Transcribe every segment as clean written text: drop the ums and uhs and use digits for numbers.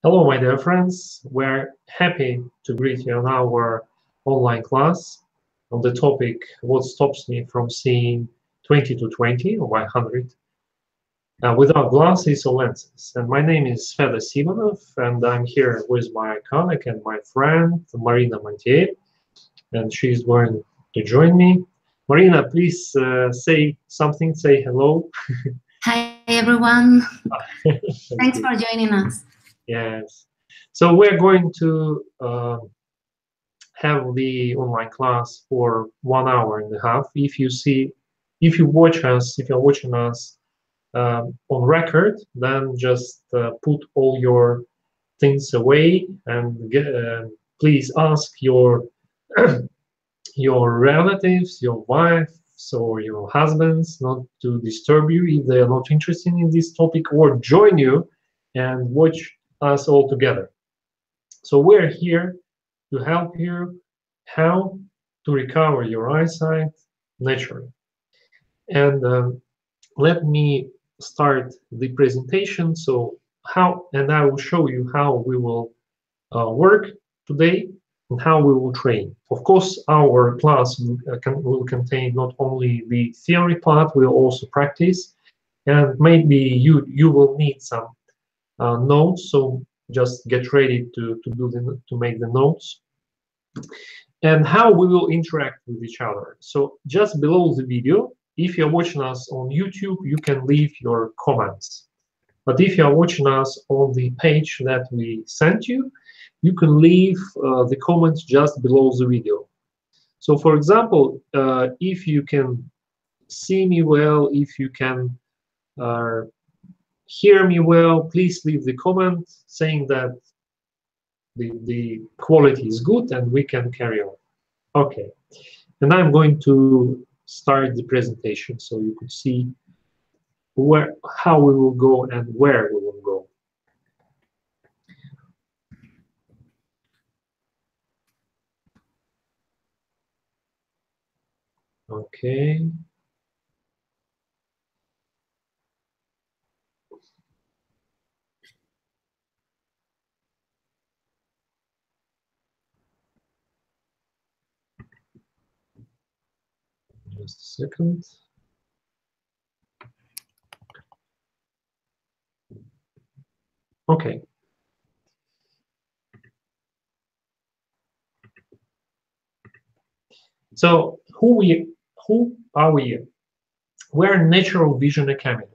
Hello, my dear friends. We're happy to greet you on our online class on the topic, what stops me from seeing 20 to 20 or 100 without glasses or lenses. And my name is Fedor Simonov, and I'm here with my colleague and my friend, Marina Montiev, and she's going to join me. Marina, please say something, say hello. Hi, everyone. Thanks for joining us. Yes. So we're going to have the online class for 1 hour and a half. If you're watching us on record, then just put all your things away and please ask your your relatives, your wives or your husbands not to disturb you if they are not interested in this topic, or join you and watch us all together. So we're here to help you how to recover your eyesight naturally. And let me start the presentation. So I will show you how we will work today and how we will train. Of course, our class will contain not only the theory part, we'll also practice, and maybe you will need some notes. So just get ready to make the notes. And how we will interact with each other. So just below the video, if you're watching us on YouTube, you can leave your comments. But if you're watching us on the page that we sent you, you can leave the comments just below the video. So for example, if you can see me well, if you can hear me well, please leave the comment saying that the quality is good and we can carry on. Okay, and I'm going to start the presentation so you could see how we will go and where we will go. Okay. Just a second. Okay. So who are we? We're Natural Vision Academy.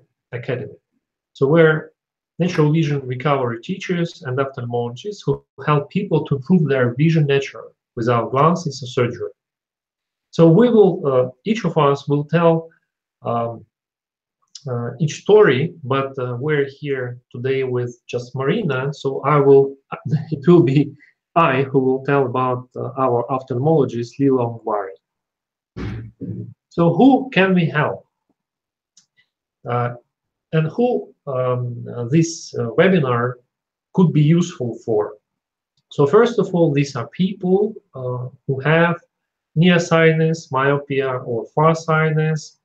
So we're natural vision recovery teachers and ophthalmologists who help people to improve their vision naturally without glasses or surgery. So we will, each of us will tell each story, but we're here today with just Marina, so it will be I who will tell about our ophthalmologist, Lila Ungvari. So who can we help? And who this webinar could be useful for? So first of all, these are people who have nearsightedness, myopia, or farsightedness,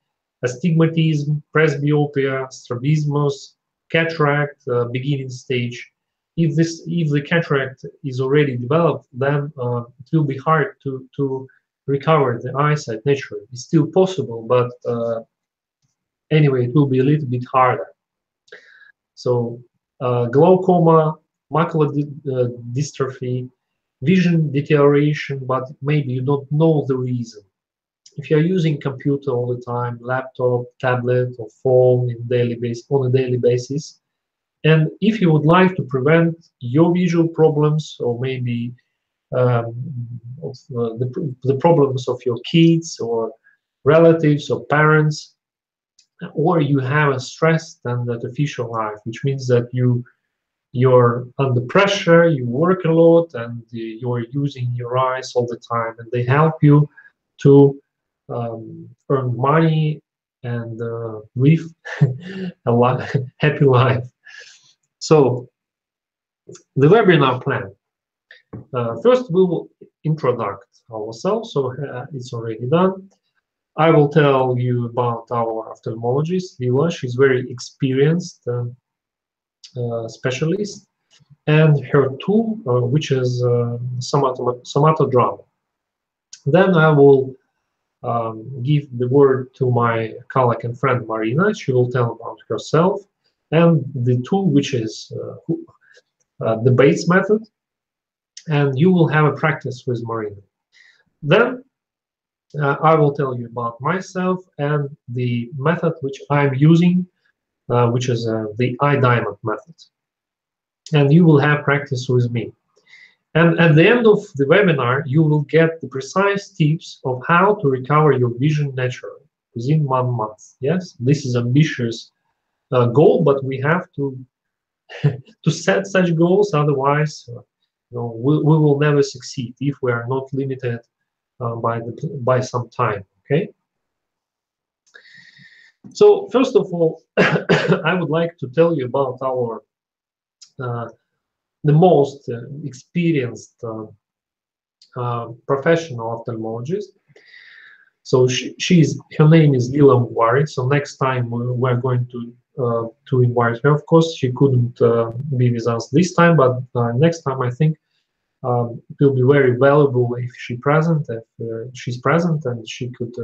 astigmatism, presbyopia, strabismus, cataract, beginning stage. If the cataract is already developed, then it will be hard to recover the eyesight naturally. It's still possible, but anyway, it will be a little bit harder. So glaucoma, macular dystrophy, vision deterioration, but maybe you don't know the reason. If you're using computer all the time, laptop, tablet, or phone on a daily basis, and if you would like to prevent your visual problems, or maybe the problems of your kids or relatives or parents, or you have a stressed and artificial life, which means that you're under pressure, you work a lot, and you're using your eyes all the time, and they help you to earn money and live a happy life. So the webinar plan. First, we will introduce ourselves, so it's already done. I will tell you about our ophthalmologist, Lila. She's very experienced specialist. and her tool, which is somatodrama. Then I will give the word to my colleague and friend Marina. She will tell about herself and the tool, which is the Bates method, and you will have a practice with Marina. Then I will tell you about myself and the method which I'm using, which is the iDiamond method. And you will have practice with me. And at the end of the webinar, you will get the precise tips of how to recover your vision naturally within 1 month. Yes, this is ambitious goal, but we have to to set such goals. Otherwise, we will never succeed if we are not limited by some time. Okay. So first of all, I would like to tell you about our the most experienced professional ophthalmologist. So her name is Lila Mugwari. So next time we're going to invite her. Of course, she couldn't be with us this time, but next time I think it will be very valuable if she's present, and she could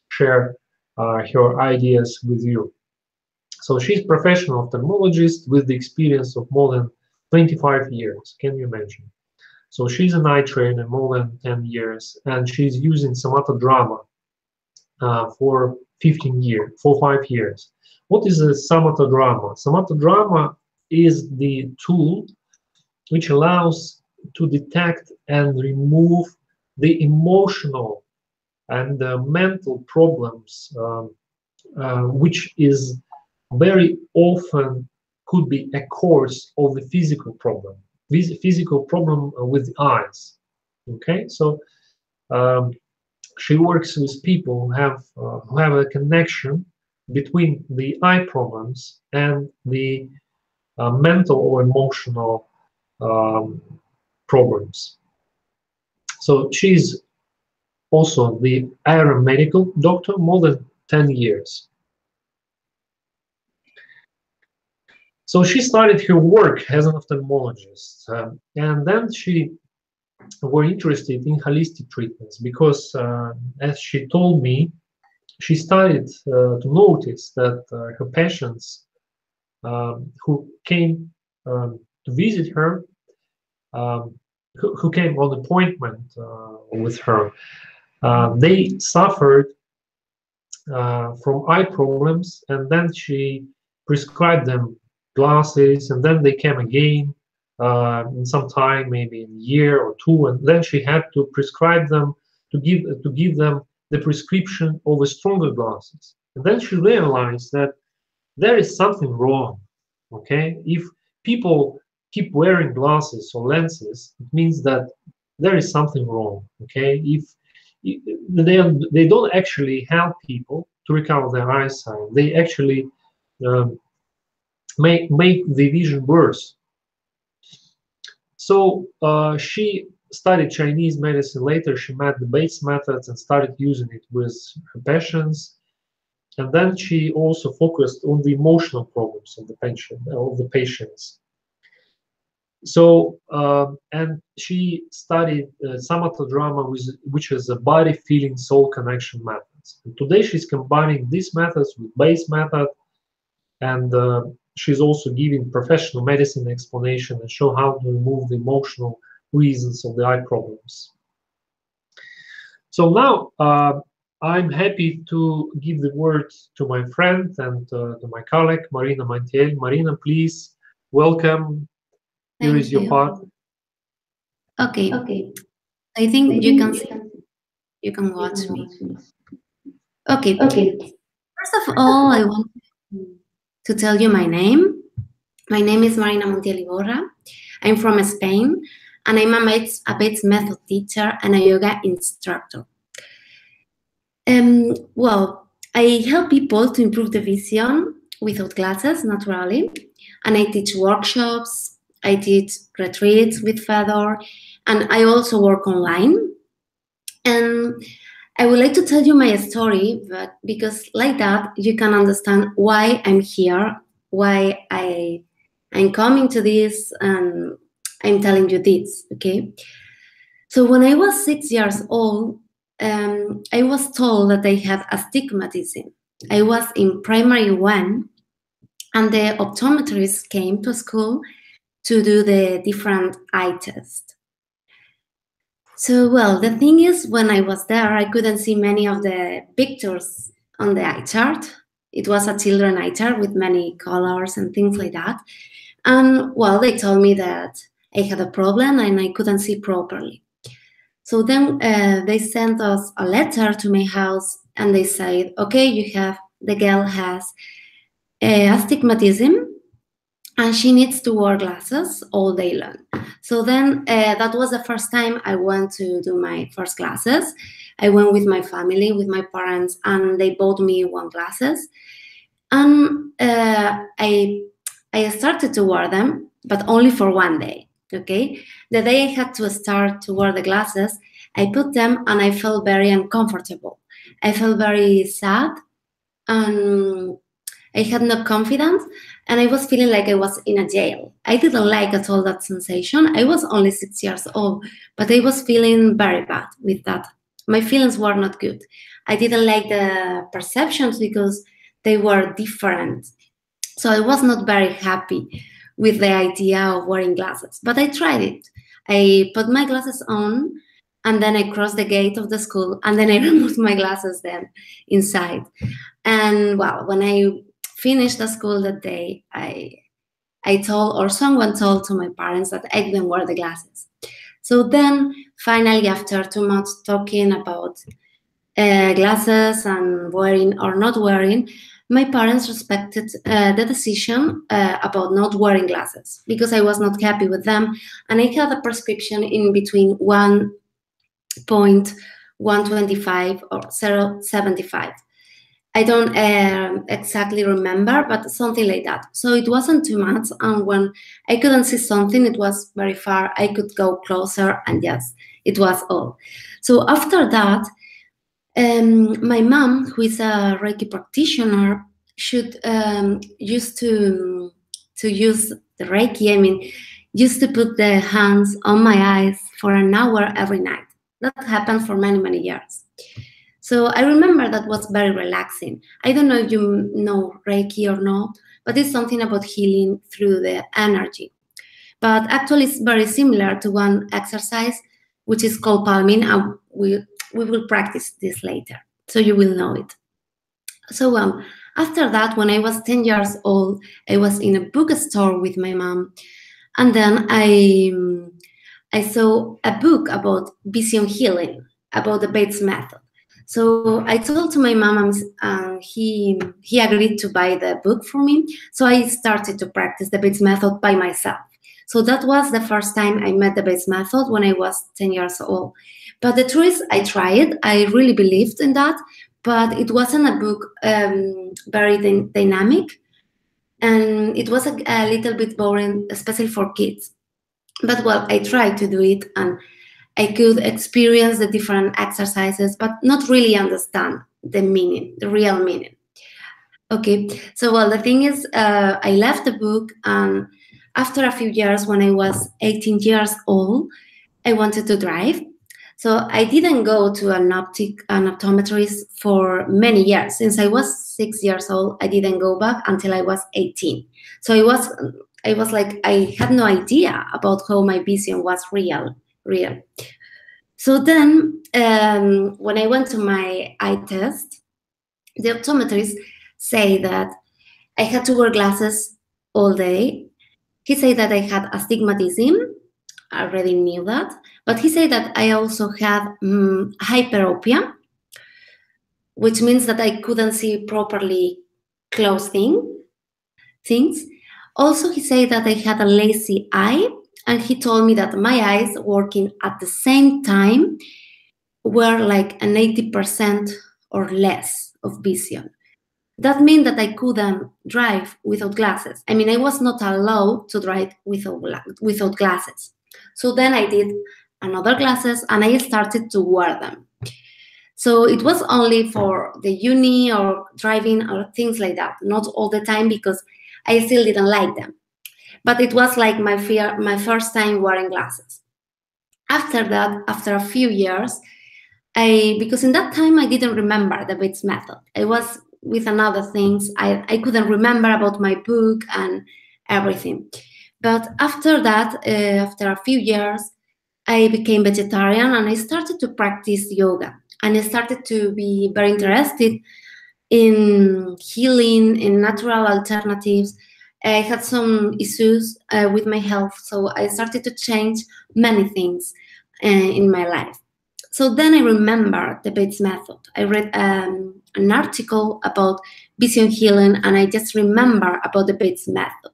share her ideas with you. So she's a professional ophthalmologist with the experience of more than 25 years. Can you imagine? So she's an eye trainer more than 10 years, and she's using somatodrama for 5 years. What is a somatodrama? Somatodrama is the tool which allows to detect and remove the emotional and mental problems, which is very often could be a cause of the physical problem, physical problem with the eyes. Okay, so she works with people who have a connection between the eye problems and the mental or emotional problems. So she's also the aeromedical doctor, more than 10 years. So she started her work as an ophthalmologist, and then she were interested in holistic treatments because, as she told me, she started to notice that her patients who came to visit her, who came on appointment with her, they suffered from eye problems, and then she prescribed them glasses, and then they came again in some time, maybe in a year or two, and then she had to prescribe them to give them the prescription of a stronger glasses. And then she realized that there is something wrong. Okay, if people keep wearing glasses or lenses, it means that there is something wrong. Okay, if they don't actually help people to recover their eyesight, they actually make the vision worse. So she studied Chinese medicine. Later, she met the Bates methods and started using it with her patients. And then she also focused on the emotional problems of the patients. So and she studied somatodrama, which is a body, feeling, soul connection methods. And today she's combining these methods with Bates method, and she's also giving professional medicine explanation and show how to remove the emotional reasons of the eye problems. So now I'm happy to give the word to my friend and to my colleague, Marina Montiel. Marina, please, welcome. Here is your part. Okay. I think you can see, you can watch me. Okay. First of all, I want to tell you my name. My name is Marina Montiel Iborra. I'm from Spain, and I'm a Bates method teacher and a yoga instructor. Well, I help people to improve the vision without glasses, naturally, and I teach workshops, I teach retreats with Fedor, and I also work online. And I would like to tell you my story, but because like that, you can understand why I'm here, why I'm coming to this, and I'm telling you this, okay? So when I was 6 years old, I was told that I had astigmatism. I was in primary 1, and the optometrist came to school to do the different eye test. So, well, the thing is, when I was there, I couldn't see many of the pictures on the eye chart. It was a children eye chart with many colors and things like that. And, well, they told me that I had a problem and I couldn't see properly. So then they sent us a letter to my house and they said, okay, the girl has astigmatism and she needs to wear glasses all day long. So then that was the first time I went to do my first glasses. I went with my family, with my parents, and they bought me one glasses. And I started to wear them, but only for one day, okay? The day I had to start to wear the glasses, I put them and I felt very uncomfortable. I felt very sad and I had no confidence and I was feeling like I was in a jail. I didn't like at all that sensation. I was only 6 years old, but I was feeling very bad with that. My feelings were not good. I didn't like the perceptions because they were different. So I was not very happy with the idea of wearing glasses, but I tried it. I put my glasses on and then I crossed the gate of the school and then I removed my glasses then inside. And well, when I finished the school that day, I told, or someone told to my parents that I didn't wear the glasses. So then finally, after 2 months talking about glasses and wearing or not wearing, my parents respected the decision about not wearing glasses because I was not happy with them. And I had a prescription in between 1.125 or 0.75. I don't exactly remember, but something like that. So it wasn't too much. And when I couldn't see something, it was very far. I could go closer and yes, it was all. So after that, my mom, who is a Reiki practitioner, used to use the Reiki. I mean, used to put the hands on my eyes for an hour every night. That happened for many, many years. So I remember that was very relaxing. I don't know if you know Reiki or not, but it's something about healing through the energy. But actually, it's very similar to one exercise, which is called palming, and we will practice this later, so you will know it. So after that, when I was 10 years old, I was in a bookstore with my mom, and then I saw a book about vision healing, about the Bates method. So I told to my mom, and he agreed to buy the book for me. So I started to practice the Bates method by myself. So that was the first time I met the Bates method when I was 10 years old. But the truth is, I tried. I really believed in that, but it wasn't a book very dynamic, and it was a little bit boring, especially for kids. But well, I tried to do it, and I could experience the different exercises, but not really understand the meaning, the real meaning. Okay, so well, the thing is, I left the book, and after a few years, when I was 18 years old, I wanted to drive. So I didn't go to an optometrist for many years. Since I was 6 years old, I didn't go back until I was 18. So I was like, I had no idea about how my vision was real. So then when I went to my eye test, the optometrist said that I had to wear glasses all day. He said that I had astigmatism. I already knew that. But he said that I also had hyperopia, which means that I couldn't see properly close things. Also, he said that I had a lazy eye, and he told me that my eyes working at the same time were like an 80% or less of vision. That meant that I couldn't drive without glasses. I mean, I was not allowed to drive without glasses. So then I did another glasses and I started to wear them. So it was only for the uni or driving or things like that, not all the time because I still didn't like them. but it was like my first time wearing glasses. After that, after a few years, because in that time I didn't remember the Bates method. I was with another things. I couldn't remember about my book and everything. But after that, after a few years, I became vegetarian and I started to practice yoga. And I started to be very interested in healing, in natural alternatives. I had some issues with my health, so I started to change many things in my life. So then I remember the Bates method. I read an article about vision healing, and I just remember about the Bates method.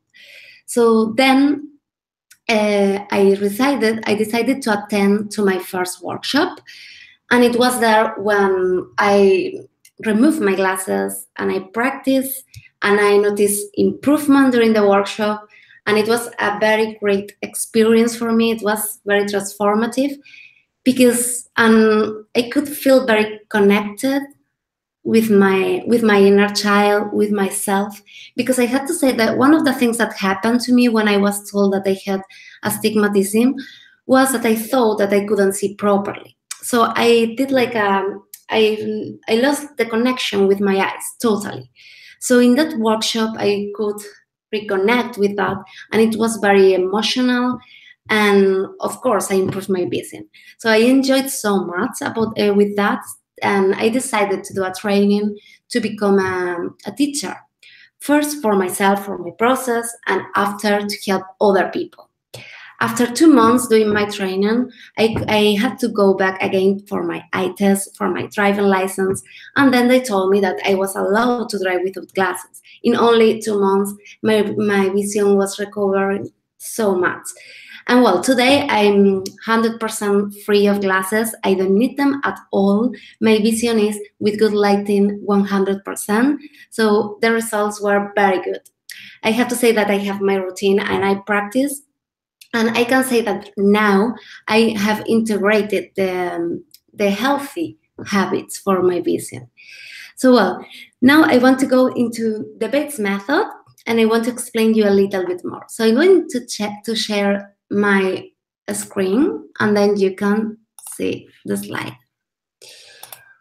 So then I decided to attend to my first workshop, and it was there when I removed my glasses and I practiced, and I noticed improvement during the workshop, and it was a very great experience for me. It was very transformative because I could feel very connected with my inner child, with myself, because I had to say that one of the things that happened to me when I was told that I had astigmatism was that I thought that I couldn't see properly. So I did like I lost the connection with my eyes totally. So in that workshop, I could reconnect with that, and it was very emotional. And of course, I improved my vision. So I enjoyed so much about with that, and I decided to do a training to become a teacher. First for myself, for my process, and after to help other people. After 2 months doing my training, I had to go back again for my eye test, for my driving license, and then they told me that I was allowed to drive without glasses. In only 2 months, my vision was recovered so much. And well, today I'm 100% free of glasses. I don't need them at all. My vision is with good lighting 100%. So the results were very good. I have to say that I have my routine and I practice. And I can say that now I have integrated the healthy habits for my vision. So well, now I want to go into the Bates method, and I want to explain you a little bit more. So I'm going to share my screen, and then you can see the slide.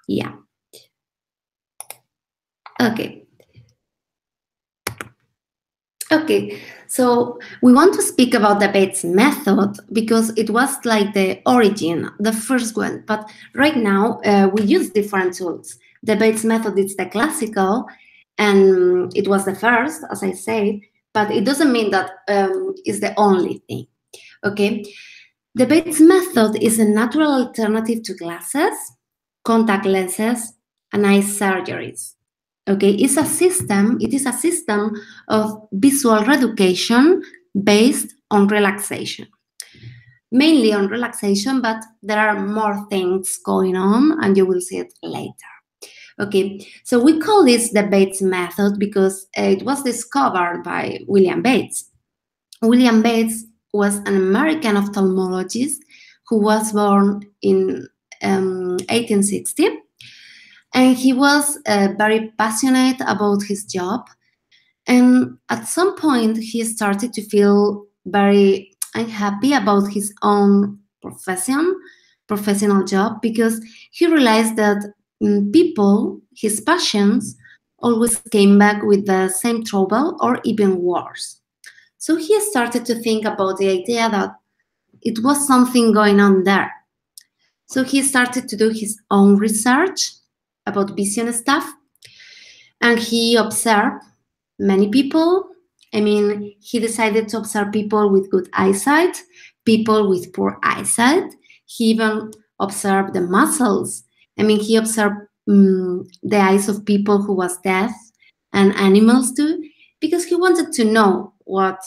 Yeah. Okay. Okay, so we want to speak about the Bates method because it was like the origin, the first one. But right now we use different tools. The Bates method is the classical, and it was the first, as I said, but it doesn't mean that it's the only thing. Okay, the Bates method is a natural alternative to glasses, contact lenses, and eye surgeries. Okay, it is a system of visual reeducation based on relaxation. Mainly on relaxation, but there are more things going on, and you will see it later. Okay, so we call this the Bates method because it was discovered by William Bates. William Bates was an American ophthalmologist who was born in 1860. And he was very passionate about his job. And at some point, he started to feel very unhappy about his own professional job, because he realized that people, his passions, always came back with the same trouble or even worse. So he started to think about the idea that it was something going on there. So he started to do his own research about vision stuff, and he observed many people. I mean, he decided to observe people with good eyesight, people with poor eyesight. He even observed the muscles. I mean, he observed the eyes of people who was deaf and animals too, because he wanted to know what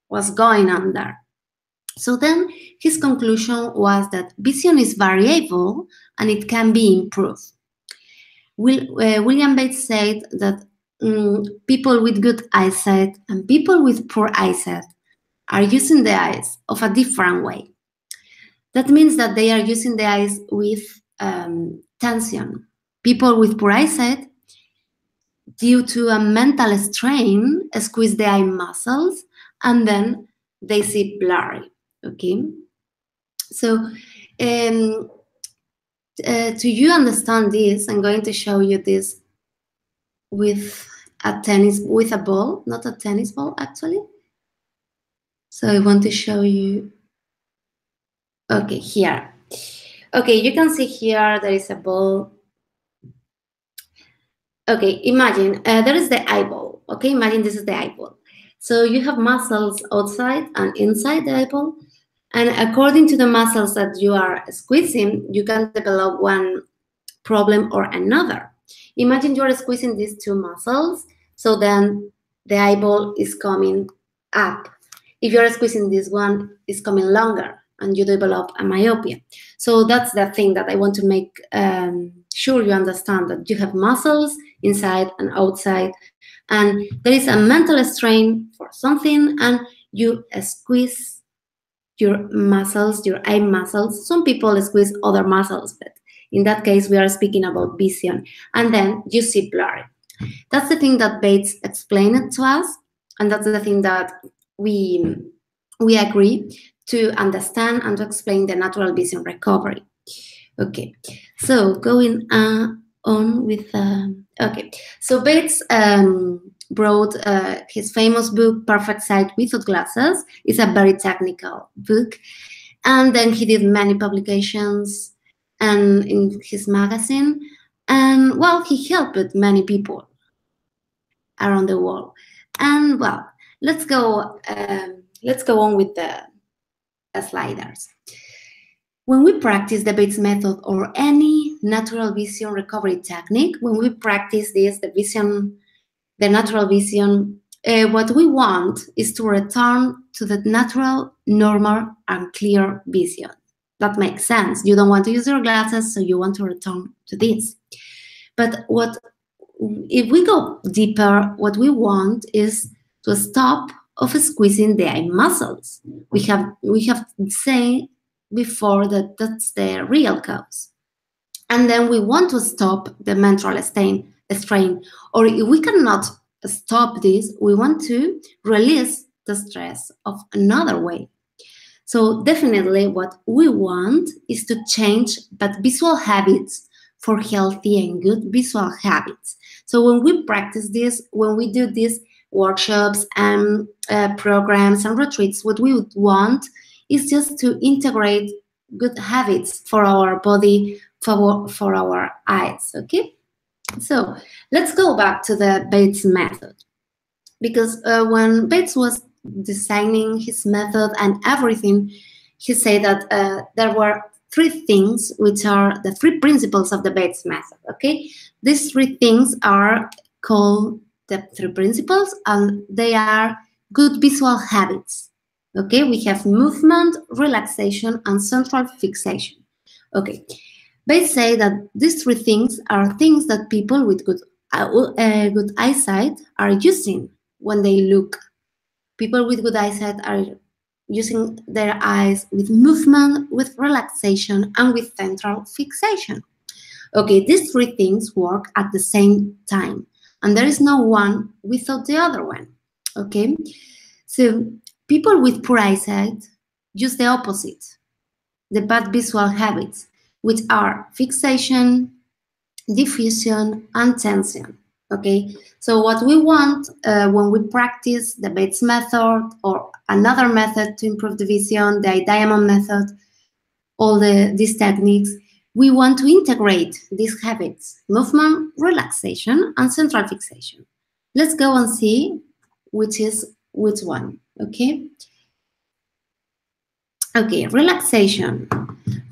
was going on there. So then his conclusion was that vision is variable and it can be improved. William Bates said that people with good eyesight and people with poor eyesight are using the eyes of a different way. That means that they are using the eyes with tension. People with poor eyesight, due to a mental strain, squeeze the eye muscles and then they see blurry. Okay, so to you understand this, I'm going to show you this with a ball, not a tennis ball actually. So I want to show you. Okay, here. Okay, you can see here there is a ball. Okay, imagine there is the eyeball. Okay, imagine this is the eyeball. So you have muscles outside and inside the eyeball. And according to the muscles that you are squeezing, you can develop one problem or another. Imagine you are squeezing these two muscles, so then the eyeball is coming up. If you are squeezing this one, it's coming longer, and you develop a myopia. So that's the thing that I want to make sure you understand, that you have muscles inside and outside, and there is a mental strain for something, and you squeeze your muscles, your eye muscles. Some people squeeze other muscles, but in that case, we are speaking about vision. And then you see blurry. That's the thing that Bates explained to us, and that's the thing that we agree to understand and to explain the natural vision recovery. Okay, so going on with okay, so Bates wrote his famous book Perfect Sight Without Glasses. It's a very technical book, and then he did many publications and in his magazine, and well, he helped many people around the world. And well, let's go on with the sliders. When we practice the Bates method or any natural vision recovery technique, when we practice this, the natural vision, what we want is to return to the natural, normal, and clear vision. That makes sense. You don't want to use your glasses, so you want to return to this. But if we go deeper, what we want is to stop of squeezing the eye muscles. We have said before that that's the real cause. And then we want to stop the mental strain. Or if we cannot stop this, we want to release the stress of another way. So definitely what we want is to change bad visual habits for healthy and good visual habits. So when we practice this, when we do these workshops and programs and retreats, what we would want is just to integrate good habits for our body, for our eyes, okay? So let's go back to the Bates method. Because when Bates was designing his method and everything, he said that there were three things, which are the three principles of the Bates method, okay? These three things are called the three principles, and they are good visual habits, okay? We have movement, relaxation, and central fixation, okay? Bates say that these three things are things that people with good eyesight are using when they look. People with good eyesight are using their eyes with movement, with relaxation, and with central fixation. Okay, these three things work at the same time, and there is no one without the other one. Okay, so people with poor eyesight use the opposite, the bad visual habits, which are fixation, diffusion, and tension. Okay, so what we want when we practice the Bates method or another method to improve the vision, the diamond method, all these techniques, we want to integrate these habits: movement, relaxation, and central fixation. Let's go and see which one. Okay. Okay, relaxation.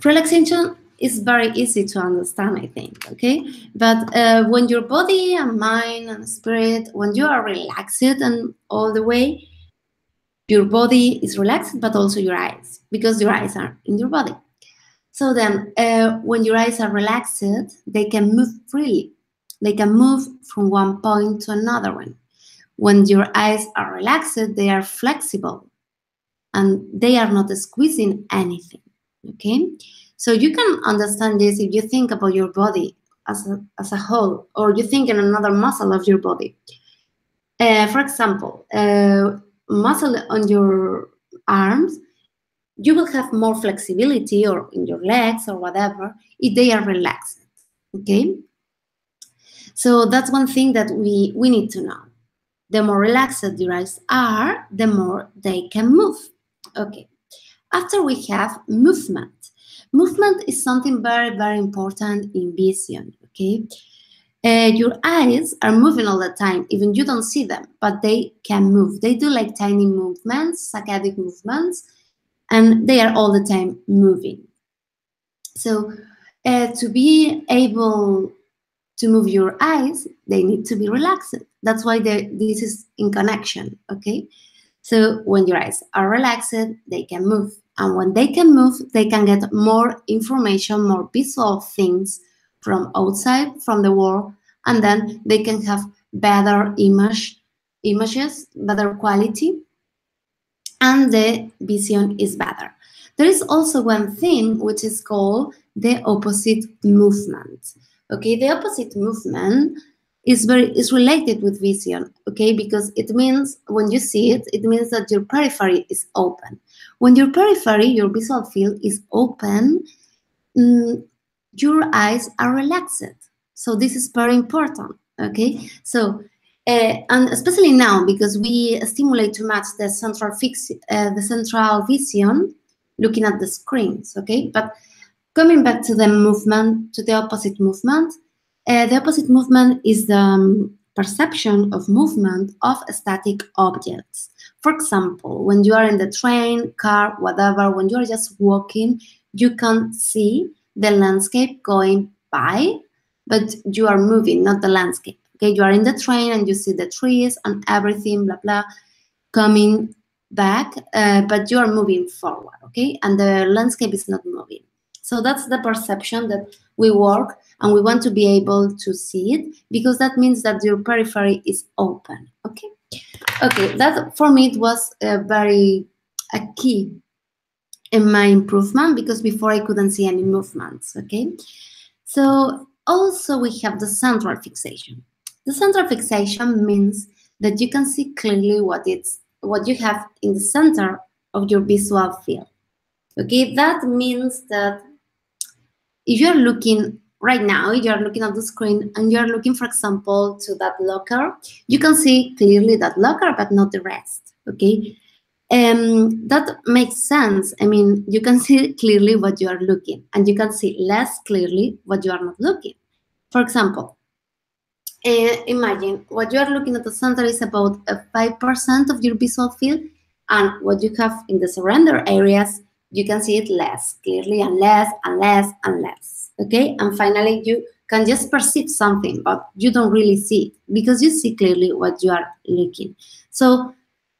Relaxation is very easy to understand, I think, okay? But when your body and mind and spirit, when you are relaxed and all the way, your body is relaxed, but also your eyes, because your eyes are in your body. So then when your eyes are relaxed, they can move freely. They can move from one point to another one. When your eyes are relaxed, they are flexible and they are not squeezing anything, okay? So you can understand this if you think about your body as a whole, or you think in another muscle of your body. For example, muscle on your arms, you will have more flexibility, or in your legs or whatever, if they are relaxed. Okay? So that's one thing that we need to know. The more relaxed your eyes are, the more they can move. Okay. After we have movement. Movement is something very, very important in vision. Okay. Your eyes are moving all the time, even you don't see them, but they can move. They do like tiny movements, saccadic movements, and they are all the time moving. So to be able to move your eyes, they need to be relaxed. That's why this is in connection, okay? So when your eyes are relaxed, they can move. And when they can move, they can get more information, more visual things from outside, from the world, and then they can have better images, better quality, and the vision is better. There is also one thing which is called the opposite movement. Okay, the opposite movement is related with vision, okay, because it means when you see it, it means that your periphery is open. When your periphery, your visual field is open, your eyes are relaxed. So this is very important, okay? So, and especially now, because we stimulate too much the central vision, looking at the screens, okay? But coming back to the movement, to the opposite movement is the perception of movement of static objects. For example, when you are in the train, car, whatever, when you are just walking, you can see the landscape going by, but you are moving, not the landscape. Okay, you are in the train and you see the trees and everything, blah, blah, coming back, but you are moving forward, okay? And the landscape is not moving. So that's the perception that we work, and we want to be able to see it, because that means that your periphery is open, okay? Okay, that for me it was a key in my improvement, because before I couldn't see any movements, okay? So also we have the central fixation. The central fixation means that you can see clearly what you have in the center of your visual field. Okay, that means that if you're looking right now, you're looking at the screen and you're looking, for example, to that locker, you can see clearly that locker, but not the rest, okay? That makes sense. I mean, you can see clearly what you are looking, and you can see less clearly what you are not looking. For example, imagine what you are looking at the center is about 5% of your visual field, and what you have in the surrender areas, you can see it less clearly, and less and less and less, okay? And finally, you can just perceive something, but you don't really see it, because you see clearly what you are looking. So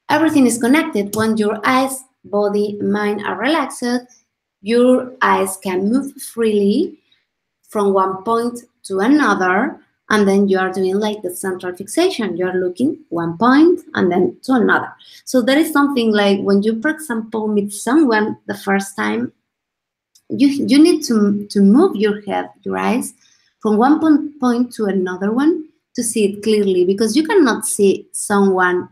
everything is connected. When your eyes, body, mind are relaxed, your eyes can move freely from one point to another, and then you are doing like the central fixation. You are looking one point and then to another. So there is something like when you, for example, meet someone the first time, you need to move your head, your eyes, from one point to another one to see it clearly, because you cannot see someone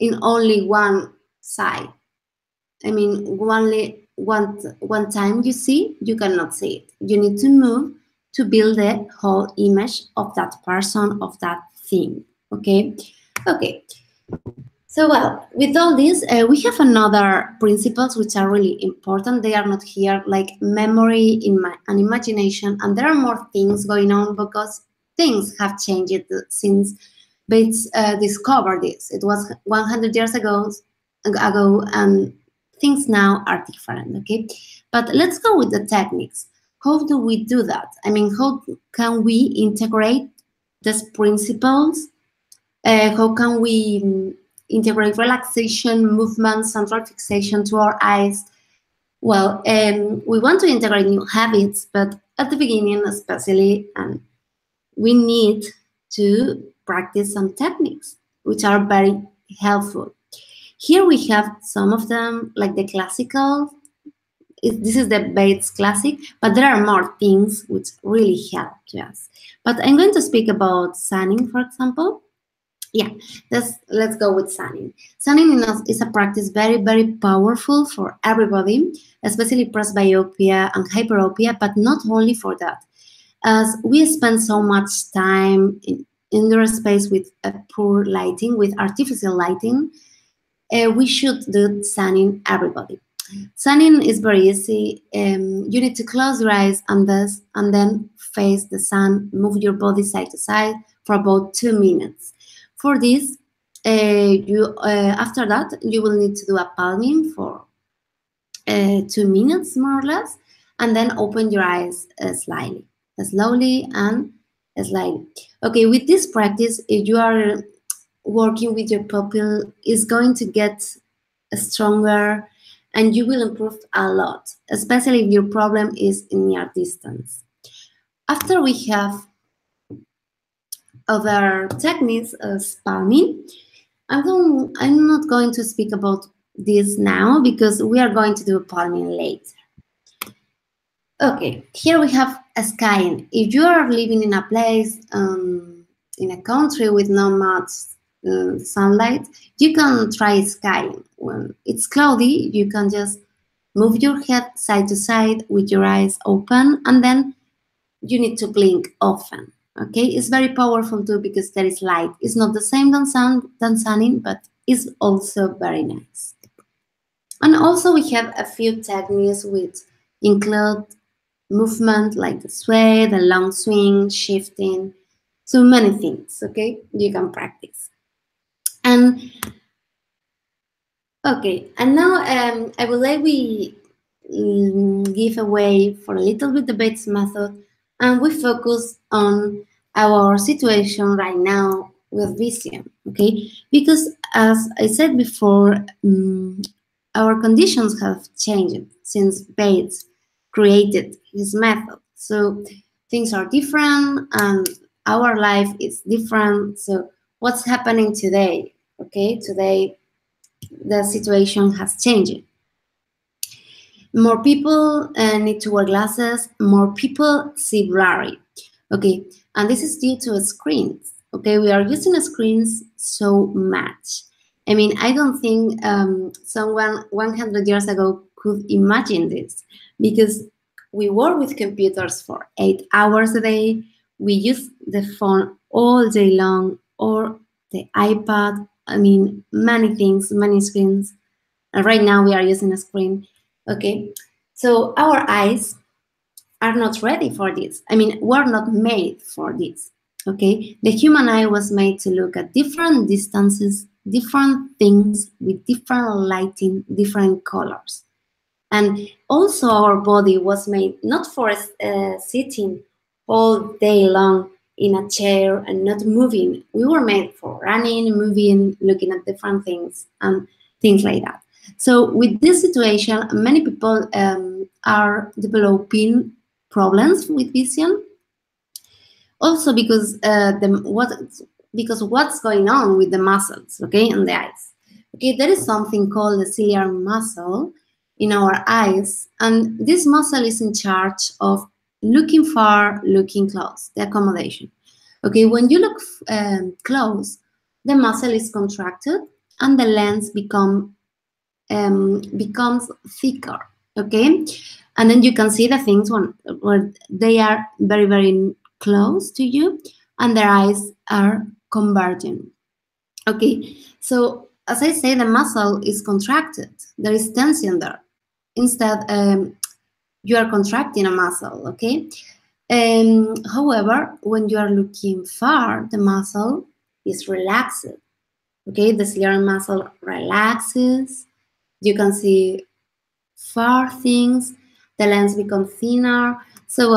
in only one side. I mean, only one time you see, you cannot see it. You need to move to build the whole image of that person, of that thing, okay? Okay, so well, with all this, we have another principles which are really important. They are not here, like memory and imagination, and there are more things going on because things have changed since Bates discovered this. It was 100 years ago, and things now are different, okay? But let's go with the techniques. How do we do that? I mean, how can we integrate these principles? How can we integrate relaxation, movement, central fixation to our eyes? Well, we want to integrate new habits, but at the beginning especially, we need to practice some techniques, which are very helpful. Here we have some of them, like the classical. This is the Bates Classic, but there are more things which really help to us. But I'm going to speak about sunning, for example. Yeah, let's go with sunning. Sunning is a practice very powerful for everybody, especially presbyopia and hyperopia, but not only for that. As we spend so much time in indoor space with poor lighting, with artificial lighting, we should do sunning everybody. Sunning is very easy. You need to close your eyes and then face the sun, move your body side to side for about 2 minutes. For this, after that, you will need to do a palming for 2 minutes, more or less, and then open your eyes slowly and slightly. Okay, with this practice, if you are working with your pupil, is going to get stronger and you will improve a lot, especially if your problem is in near distance. After we have other techniques as palming, I'm not going to speak about this now because we are going to do palming later. Okay, here we have a skying. If you are living in a place, in a country with not much sunlight, you can try skying. When it's cloudy, you can just move your head side to side with your eyes open, and then you need to blink often. Okay, it's very powerful too because there is light. It's not the same than sunning, but it's also very nice. And also we have a few techniques which include movement like the sway, the long swing, shifting, so many things, okay, you can practice. And okay, and now I would like we give away for a little bit the Bates method, and we focus on our situation right now with vision, okay? Because as I said before, our conditions have changed since Bates created his method. So things are different and our life is different. So what's happening today? Okay, today the situation has changed. More people need to wear glasses, more people see blurry. Okay, and this is due to screens. Okay, we are using screens so much. I mean, I don't think someone 100 years ago could imagine this because we work with computers for 8 hours a day. We use the phone all day long or the iPad. I mean, many things, many screens. And right now we are using a screen. Okay, so our eyes are not ready for this. I mean, we're not made for this. Okay, the human eye was made to look at different distances, different things with different lighting, different colors. And also our body was made not for sitting all day long in a chair and not moving. We were made for running, moving, looking at different things and things like that. So with this situation, many people are developing problems with vision. Also because what's going on with the muscles, okay, and the eyes. Okay, there is something called the ciliary muscle in our eyes, and this muscle is in charge of looking far, looking close, the accommodation. Okay, when you look close, the muscle is contracted and the lens becomes thicker. Okay, and then you can see the things where they are very close to you and their eyes are converging. Okay, so as I say, the muscle is contracted. There is tension there. Instead, you are contracting a muscle, okay? However, when you are looking far, the muscle is relaxed. Okay, the ciliary muscle relaxes. You can see far things. The lens becomes thinner. So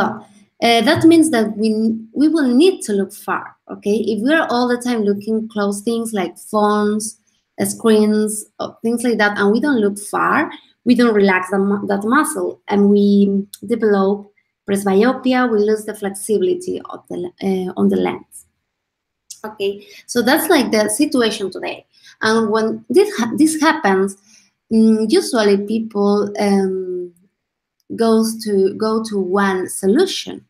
that means that we will need to look far. Okay, if we are all the time looking close things like phones, screens, things like that, and we don't look far, we don't relax that muscle, and we develop presbyopia. We lose the flexibility of the on the lens. Okay, so that's like the situation today. And when this happens, usually people go to one solution.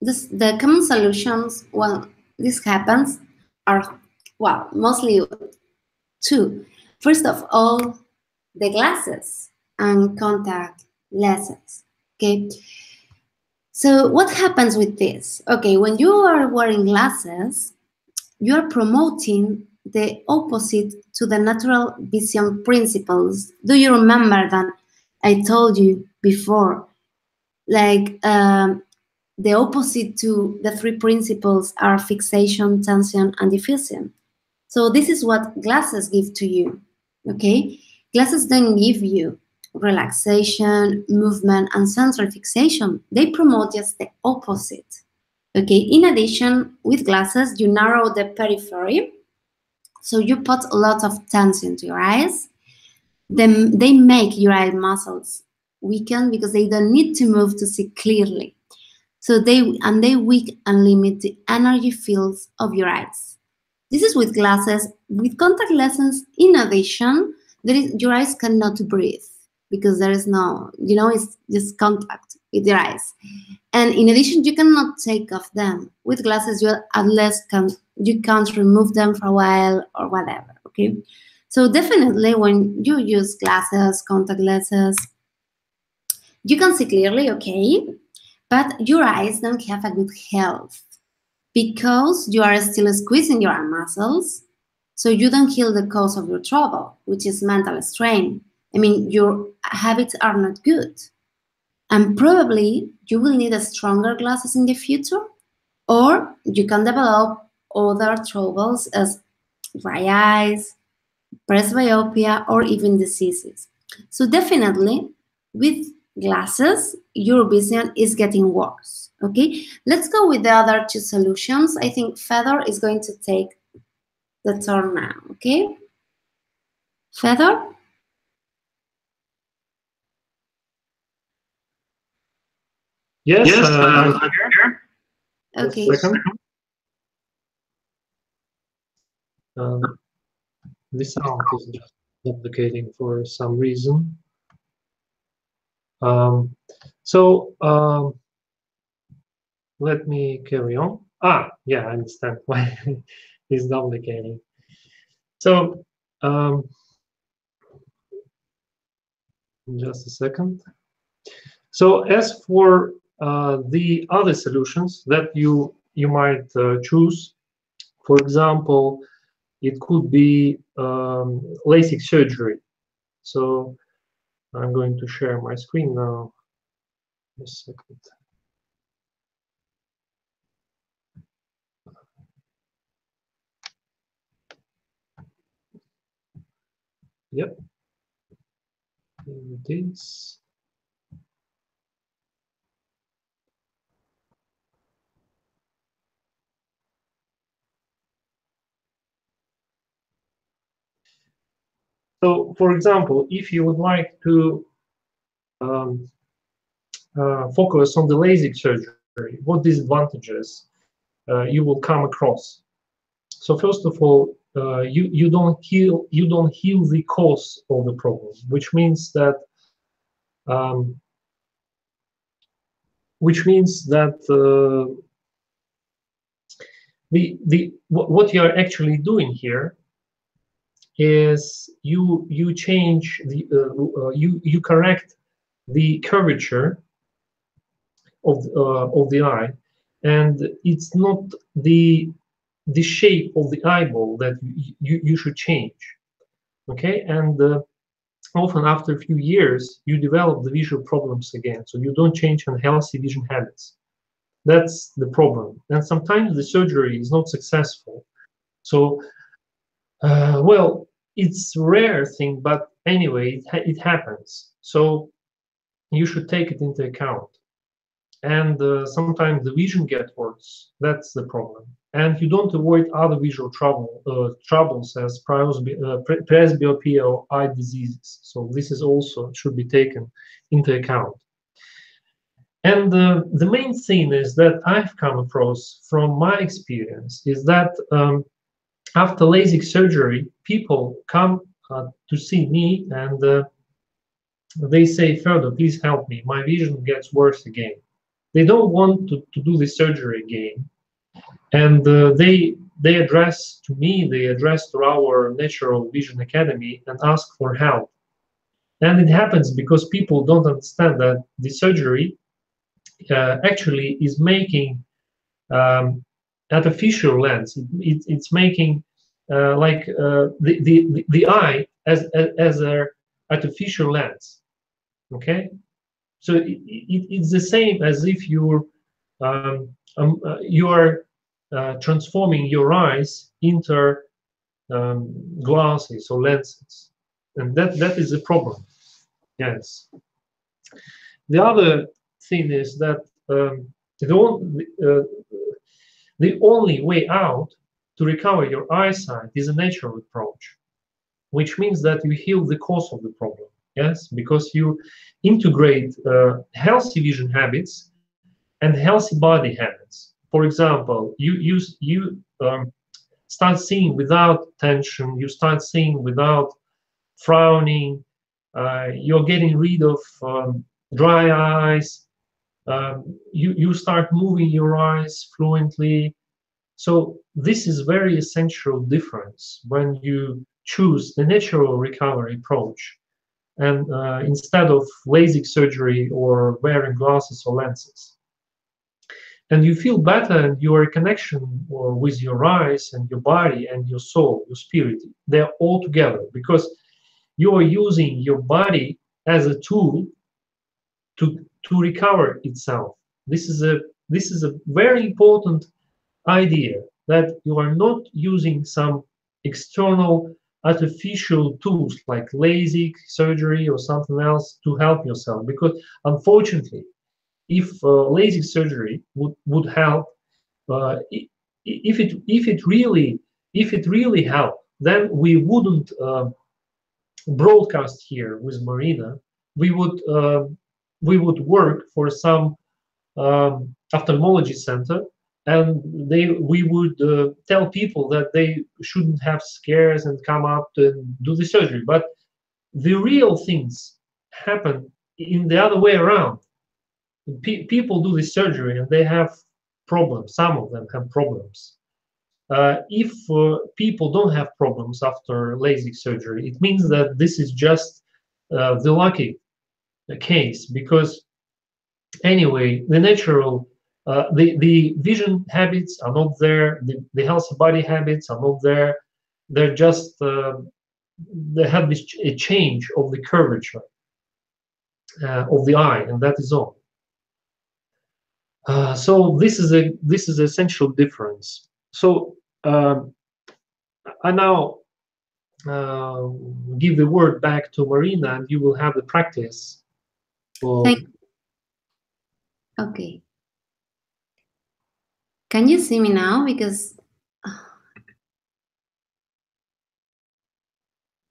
The common solutions, well, this happens are, well, mostly two. First of all, the glasses and contact lenses. Okay. So what happens with this? Okay, when you are wearing glasses, you are promoting the opposite to the natural vision principles. Do you remember that I told you before? Like the opposite to the three principles are fixation, tension, and diffusion. So this is what glasses give to you. Okay, glasses don't give you relaxation, movement, and central fixation. They promote just the opposite. Okay, in addition, with glasses, you narrow the periphery, so you put a lot of tension to your eyes. Then they make your eye muscles weaken because they don't need to move to see clearly. So they weak and limit the energy fields of your eyes. This is with glasses. With contact lenses, in addition, your eyes cannot breathe because there is no, it's just contact with your eyes. And in addition, you cannot take off them. With glasses, you can't remove them for a while or whatever, okay? So definitely when you use glasses, contact lenses, you can see clearly, okay? But your eyes don't have a good health because you are still squeezing your eye muscles, so you don't heal the cause of your trouble, which is mental strain. I mean, your habits are not good. And probably you will need a stronger glasses in the future, or you can develop other troubles as dry eyes, presbyopia, or even diseases. So definitely with glasses, your vision is getting worse. Okay, let's go with the other two solutions. I think Fedor is going to take the turn now. Okay, Fedor? Yes, I'm here. Okay. The sound is just duplicating for some reason. Let me carry on. Yeah, I understand why it's duplicating. So, just a second. So, as for the other solutions that you might choose, for example, it could be LASIK surgery. So, I'm going to share my screen now. A second. Yep. Here it is. So, for example, if you would like to focus on the LASIK surgery, what disadvantages you will come across? So, first of all, you don't heal the cause of the problem, which means that what you are actually doing here is you change the you correct the curvature of the eye, and it's not the shape of the eyeball that you should change. Okay, and often after a few years you develop the visual problems again, so you don't change unhealthy vision habits. That's the problem, and sometimes the surgery is not successful. So well, it's a rare thing, but anyway, it happens. So you should take it into account. And sometimes the vision gets worse. That's the problem. And you don't avoid other visual troubles as presbyopia or eye diseases. So this is also should be taken into account. And the main thing is that I've come across from my experience is that after LASIK surgery, people come to see me and they say, "Fedor, please help me. My vision gets worse again." They don't want to do the surgery again. And they address to me, they address to our Natural Vision Academy and ask for help. And it happens because people don't understand that the surgery actually is making artificial lens. It's making the eye as an artificial lens. Okay, so it's the same as if you are transforming your eyes into glasses or lenses, and that is a problem. Yes. The other thing is that the only way out to recover your eyesight is a natural approach, which means that you heal the cause of the problem. Yes, because you integrate healthy vision habits and healthy body habits. For example, you start seeing without tension. You start seeing without frowning. You're getting rid of dry eyes. You start moving your eyes fluently. So this is very essential difference when you choose the natural recovery approach, and instead of LASIK surgery or wearing glasses or lenses. And you feel better, and you are in connection with your eyes and your body and your soul, your spirit. They're all together because you are using your body as a tool to recover itself. This is a very important idea, that you are not using some external artificial tools like LASIK surgery or something else to help yourself. Because unfortunately, if LASIK surgery would help, if it really helped, then we wouldn't broadcast here with Marina. We would work for some ophthalmology center, and we would tell people that they shouldn't have scares and come up and do the surgery. But the real things happen in the other way around. People do the surgery and they have problems. Some of them have problems. If people don't have problems after LASIK surgery, it means that this is just the lucky case, because anyway, the natural the vision habits are not there, the healthy body habits are not there. They're just they have a change of the curvature of the eye, and that is all. So this is an essential difference. So I now give the word back to Marina, and you will have the practice. Okay. Can you see me now? Because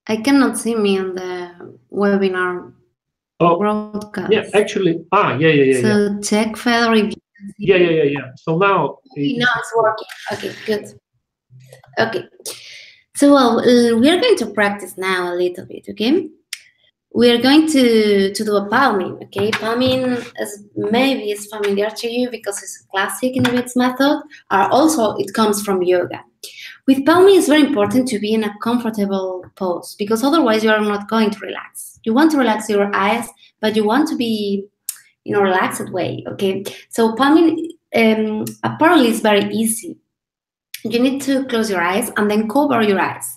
I cannot see me on the webinar broadcast. Yeah, actually, yeah. So check further if you can see. Yeah. So now it's working. Okay, good. Okay. So we are going to practice now a little bit, okay? We are going to do a palming, okay? Palming maybe is familiar to you because it's a classic in the Vits method, or also it comes from yoga. With palming, it's very important to be in a comfortable pose, because otherwise you are not going to relax. You want to relax your eyes, but you want to be in a relaxed way, okay? So palming apparently is very easy. You need to close your eyes and then cover your eyes.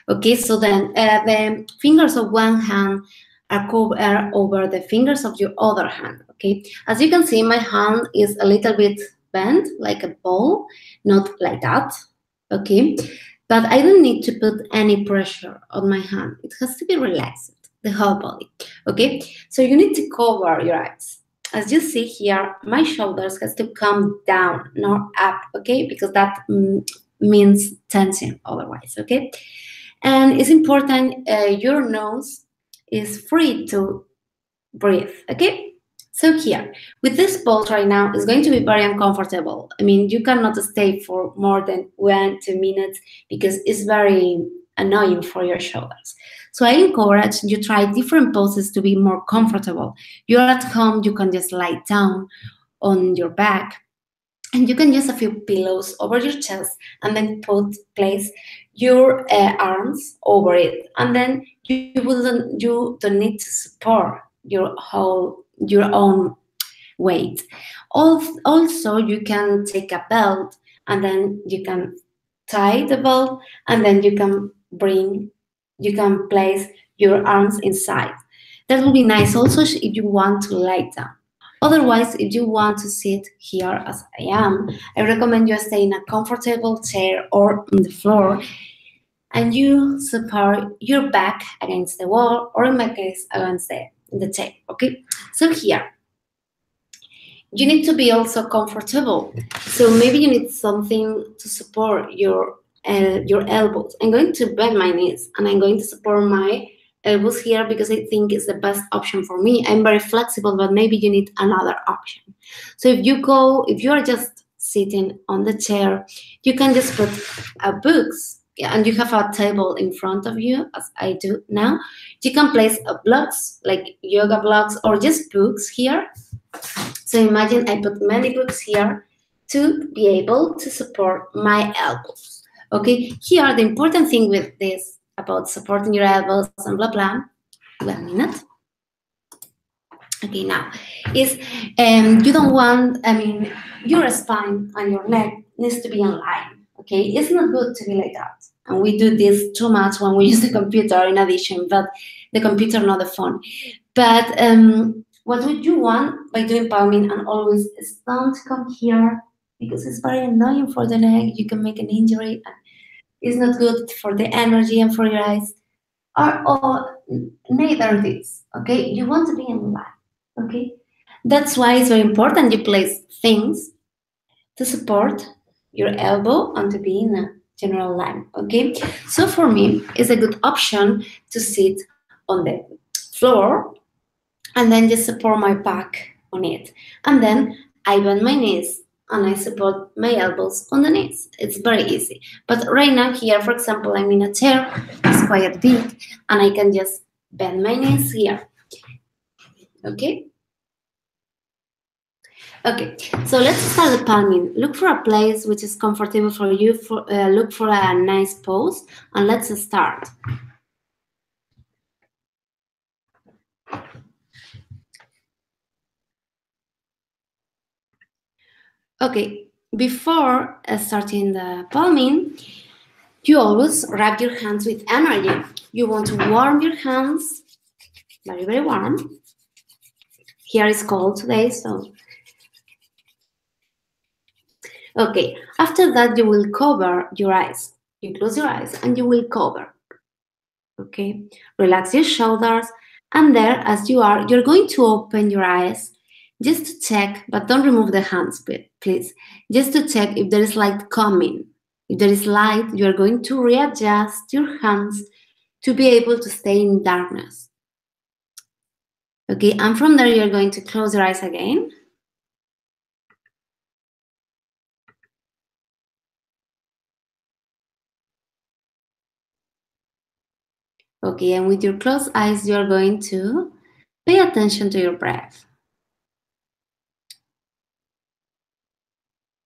Okay, so then the fingers of one hand are over the fingers of your other hand. Okay, as you can see, my hand is a little bit bent, like a ball, not like that. Okay, but I don't need to put any pressure on my hand. It has to be relaxed, the whole body. Okay, so you need to cover your eyes. As you see here, my shoulders has to come down, not up. Okay, because that means tension otherwise. Okay. And it's important your nose is free to breathe, okay? So here, with this pose right now, it's going to be very uncomfortable. I mean, you cannot stay for more than 1-2 minutes because it's very annoying for your shoulders. So I encourage you try different poses to be more comfortable. You're at home, you can just lie down on your back And you can use a few pillows over your chest and then place your arms over it. And then you don't need to support your own weight. Also, you can take a belt and then you can tie the belt and then you can place your arms inside. That will be nice also if you want to lie down. Otherwise, if you want to sit here as I am, I recommend you stay in a comfortable chair or on the floor and you support your back against the wall or in my case against the chair. Okay, so here you need to be also comfortable. So maybe you need something to support your elbows. I'm going to bend my knees and I'm going to support my elbows here because I think it's the best option for me. I'm very flexible, but maybe you need another option. So if you are just sitting on the chair, you can just put books and you have a table in front of you, as I do now. You can place blocks like yoga blocks or just books here. So imagine I put many books here to be able to support my elbows. Okay, here the important thing with this about supporting your elbows and blah blah. 1 minute. Okay, now is you don't want, your spine and your neck needs to be in line. Okay, it's not good to be like that. And we do this too much when we use the computer in addition, but the computer, not the phone. But what would you want by doing palming and always is don't come here because it's very annoying for the neck. You can make an injury. It's not good for the energy and for your eyes. Or neither of these. Okay, you want to be in line. Okay, that's why it's very important you place things to support your elbow and to be in a general line. Okay, so for me, it's a good option to sit on the floor and then just support my back on it. And then I bend my knees and I support my elbows on the knees. It's very easy. But right now here, for example, I'm in a chair, it's quite big, and I can just bend my knees here. Okay? Okay, so let's start the palming. Look for a place which is comfortable for you. Look for a nice pose, and let's start. Okay, before starting the palming, you always rub your hands with energy. You want to warm your hands, very, very warm. Here is cold today, so. Okay, after that you will cover your eyes. You close your eyes and you will cover. Okay, relax your shoulders and there as you are, you're going to open your eyes just to check, but don't remove the hands, please. Just to check if there is light coming. If there is light, you're going to readjust your hands to be able to stay in darkness. Okay, and from there you're going to close your eyes again. Okay, and with your closed eyes, you're going to pay attention to your breath.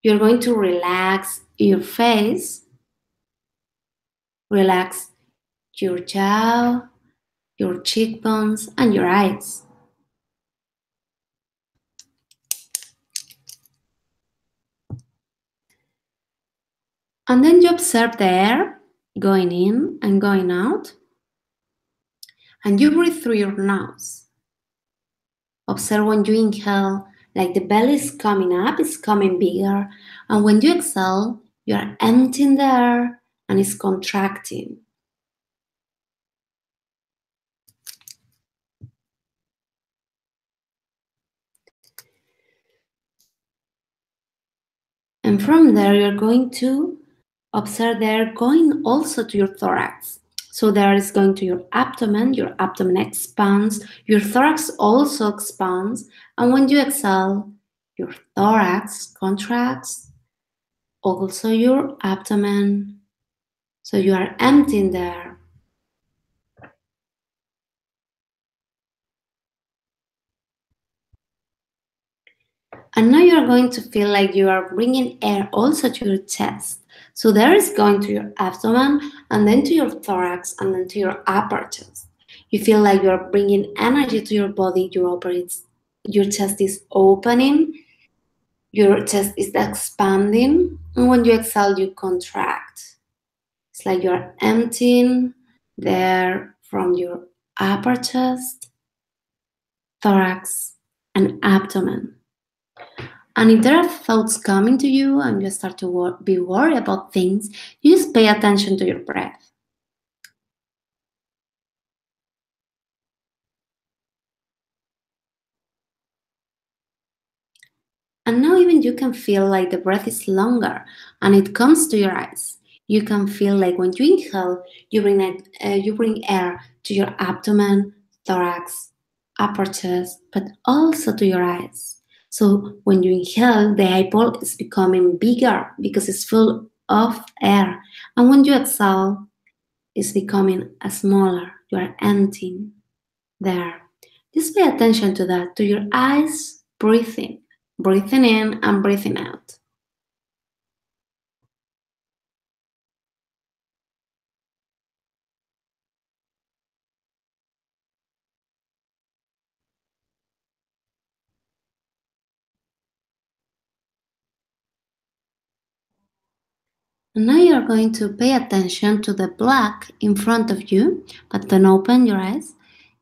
You're going to relax your face, relax your jaw, your cheekbones, and your eyes. And then you observe the air going in and going out. And you breathe through your nose. Observe when you inhale, like the belly is coming up, it's coming bigger. And when you exhale, you are emptying the air and it's contracting. And from there, you're going to observe the air going also to your thorax. So there is going to your abdomen expands, your thorax also expands, and when you exhale, your thorax contracts, also your abdomen. So you are emptying the air. And now you're going to feel like you are bringing air also to your chest. So there is going to your abdomen, and then to your thorax, and then to your upper chest. You feel like you're bringing energy to your body. Your chest is opening, your chest is expanding, and when you exhale, you contract. It's like you're emptying the air from your upper chest, thorax, and abdomen. And if there are thoughts coming to you and you start to be worried about things, you just pay attention to your breath. And now even you can feel like the breath is longer and it comes to your eyes. You can feel like when you inhale, you bring air to your abdomen, thorax, upper chest, but also to your eyes. So when you inhale, the eyeball is becoming bigger because it's full of air. And when you exhale, it's becoming smaller. You are emptying there. Just pay attention to that, to your eyes breathing in and breathing out. And now you're going to pay attention to the black in front of you, but don't open your eyes.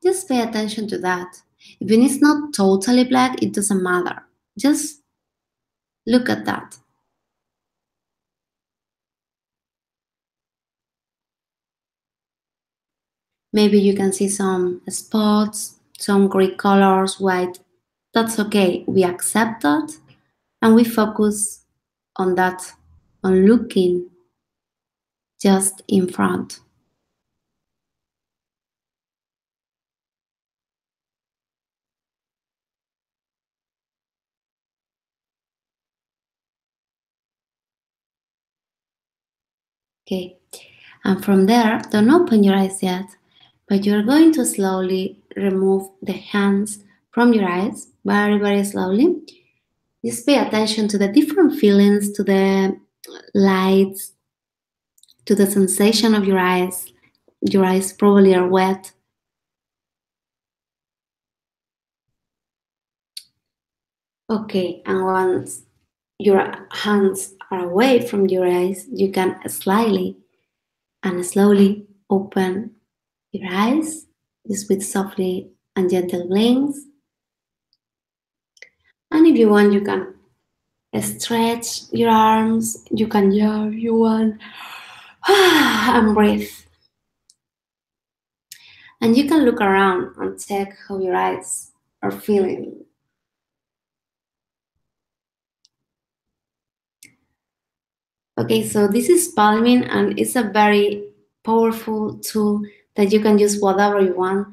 Just pay attention to that. Even if it's not totally black, it doesn't matter. Just look at that. Maybe you can see some spots, some gray colors, white. That's okay. We accept that and we focus on that, on looking just in front. Okay, and from there, don't open your eyes yet, but you're going to slowly remove the hands from your eyes, very, very slowly. Just pay attention to the different feelings, to the lights, to the sensation of your eyes. Your eyes probably are wet. Okay, and once your hands are away from your eyes, you can slightly and slowly open your eyes, just with softly and gentle blinks. And if you want, you can stretch your arms, you can yawn, you want, and breathe. And you can look around and check how your eyes are feeling. Okay, so this is Palming, and it's a very powerful tool that you can use whatever you want.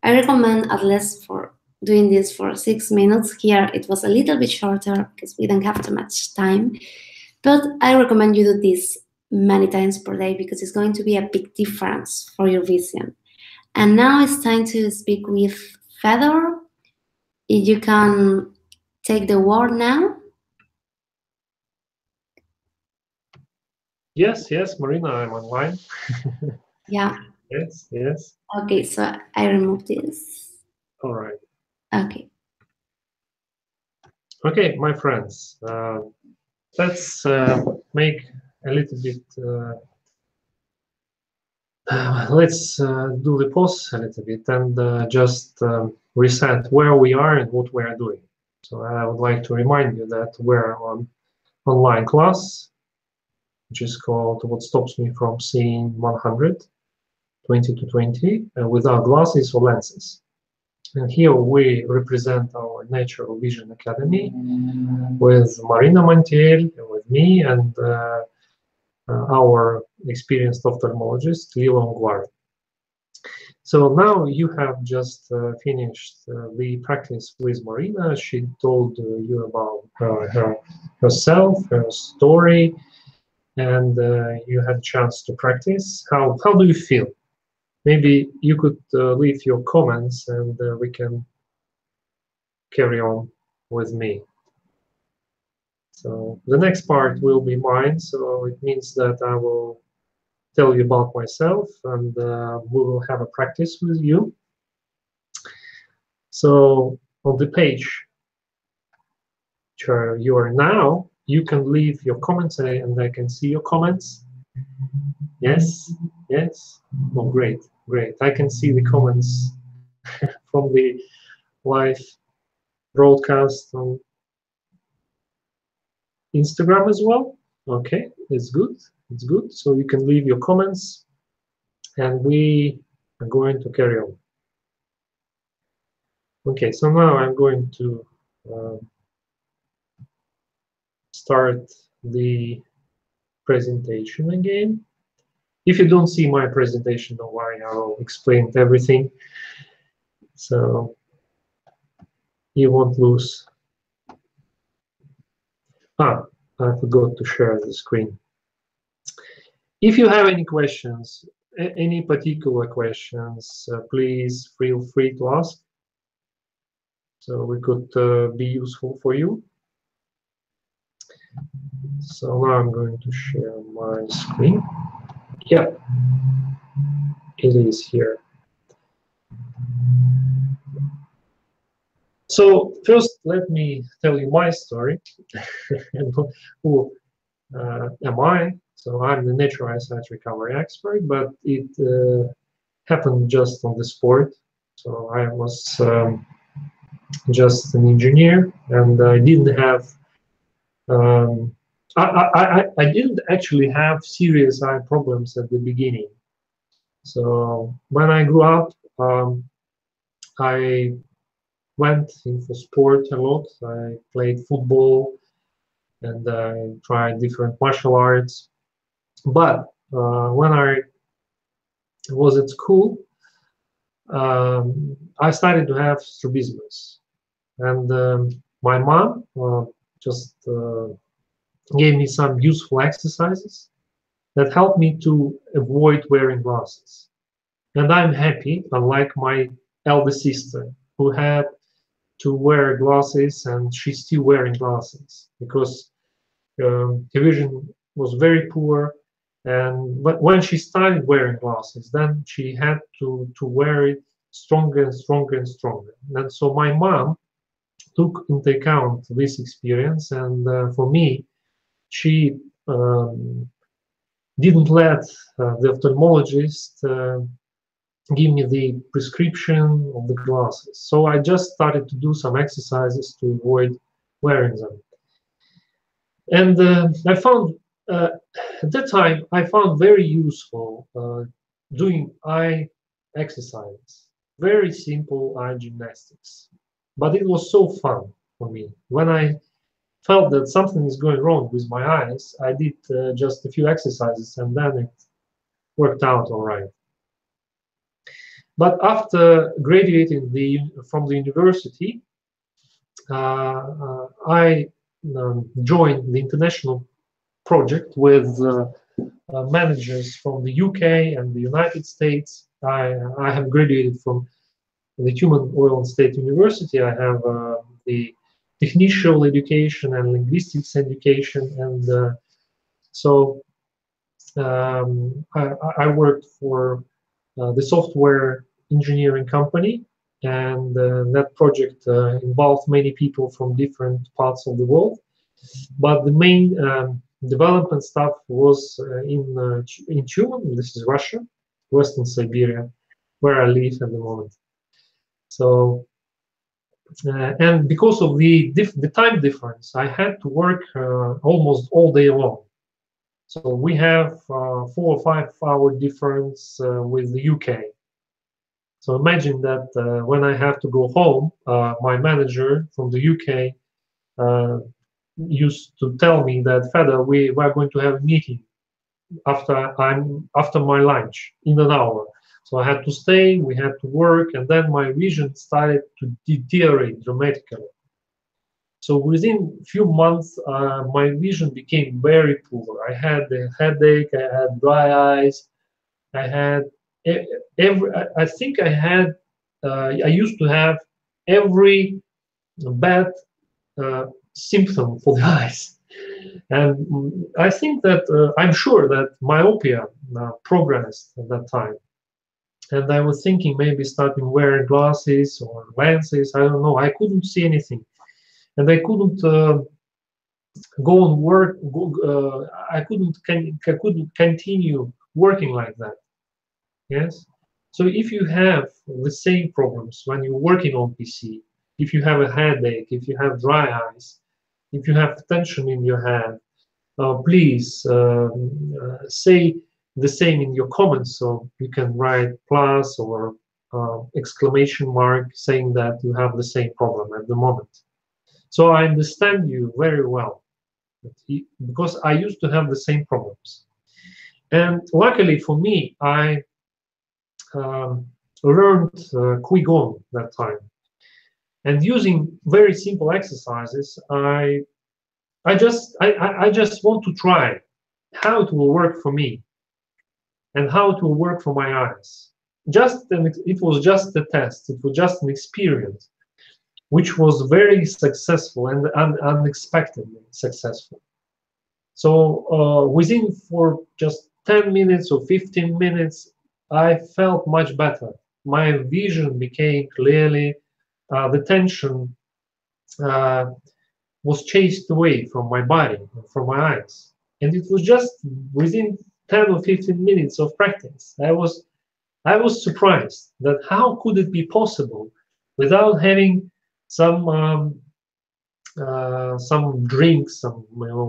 I recommend at least for doing this for 6 minutes. Here it was a little bit shorter because we don't have too much time. But I recommend you do this many times per day because it's going to be a big difference for your vision. And now it's time to speak with Fedor. If you can take the word now. Yes, Marina, I'm online. Yeah. Yes. Okay, so I remove this. All right. Okay. Okay, my friends, let's make a little bit. Let's do the pause a little bit and just reset where we are and what we are doing. So I would like to remind you that we're on online class, which is called What Stops Me from Seeing 100, 20 to 20, without glasses or lenses. And here we represent our Natural Vision Academy with Marina Montiel, with me, and our experienced ophthalmologist, Lilo Nguare. So now you have just finished the practice with Marina. She told you about herself, her story, and you had a chance to practice. How do you feel? Maybe you could leave your comments and we can carry on with me. So the next part will be mine. So it means that I will tell you about myself, and we will have a practice with you. So on the page where you are now, you can leave your comments, and I can see your comments. Yes, yes. Oh, great, great. I can see the comments from the live broadcast on Instagram as well. Okay, it's good. It's good. So you can leave your comments, and we are going to carry on. Okay, so now I'm going to start the presentation again. If you don't see my presentation, don't worry, I will explain everything, so you won't lose. I forgot to share the screen. If you have any questions, any particular questions, please feel free to ask, so we could be useful for you. So now I'm going to share my screen. Yeah, it is here. So first, let me tell you my story. Who am I? So I'm the natural eyesight recovery expert, but it happened just on the sport. So I was just an engineer, and I didn't have I didn't actually have serious eye problems at the beginning. So when I grew up, I went in for sport a lot. I played football, and I tried different martial arts. But when I was at school, I started to have strabismus, and my mom just gave me some useful exercises that helped me to avoid wearing glasses. And I'm happy, unlike my elder sister, who had to wear glasses, and she's still wearing glasses because her vision was very poor. And when she started wearing glasses, then she had to wear it stronger and stronger and stronger. And so my mom took into account this experience, and for me, she didn't let the ophthalmologist give me the prescription of the glasses. So I just started to do some exercises to avoid wearing them. And I found, at that time, I found very useful doing eye exercises, very simple eye gymnastics. But it was so fun for me. When I felt that something is going wrong with my eyes, I did just a few exercises, and then it worked out all right. But after graduating from the university, I joined the international project with managers from the UK and the United States. I have graduated from the Human Oil State University. I have the technical education and linguistics education, and so I worked for the software engineering company, and that project involved many people from different parts of the world. But the main development stuff was in Tyumen. This is Russia, Western Siberia, where I live at the moment. So, and because of the time difference, I had to work almost all day long. So we have 4 or 5 hour difference with the UK. So imagine that when I have to go home, my manager from the UK used to tell me that, Fedor, we are going to have a meeting after my lunch in an hour. So I had to stay, we had to work, and then my vision started to deteriorate dramatically. So within a few months, my vision became very poor. I had a headache, I had dry eyes, I had I think I had, I used to have every bad symptom for the eyes. And I think that I'm sure that myopia progressed at that time. And I was thinking maybe starting wearing glasses or lenses. I don't know. I couldn't see anything, and I couldn't go and work. I couldn't continue working like that. Yes. So if you have the same problems when you're working on PC, if you have a headache, if you have dry eyes, if you have tension in your head, please say the same in your comments. So you can write plus or exclamation mark saying that you have the same problem at the moment. So I understand you very well because I used to have the same problems. And luckily for me, I learned Qigong that time. And using very simple exercises, I just want to try how it will work for me and how it will work for my eyes. It was just a test. It was just an experience, which was very successful and unexpectedly successful. So within for just 10 minutes or 15 minutes, I felt much better. My vision became clearly, the tension was chased away from my body, from my eyes. And it was just within 10 or 15 minutes of practice. I was surprised that how could it be possible without having some drinks, some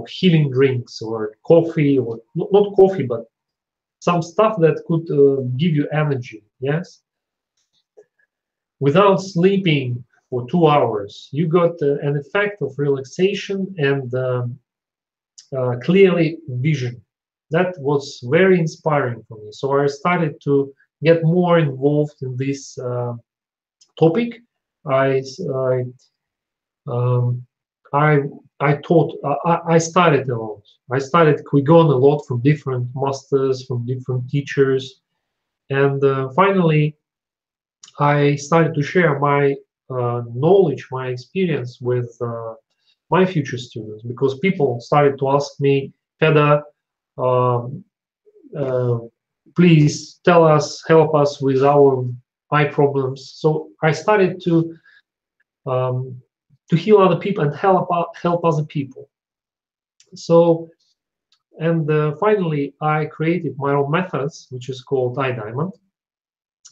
healing drinks or coffee, or not coffee, but some stuff that could give you energy. Yes, without sleeping for 2 hours, you got an effect of relaxation and clearly vision. That was very inspiring for me. So I started to get more involved in this topic. I I, um, I taught. I studied a lot. I studied Qigong a lot from different masters, from different teachers, and finally I started to share my knowledge, my experience with my future students, because people started to ask me, Feda, um, uh, please tell us, help us with our eye problems. So I started to heal other people and help other people. So, and finally, I created my own methods, which is called iDiamond.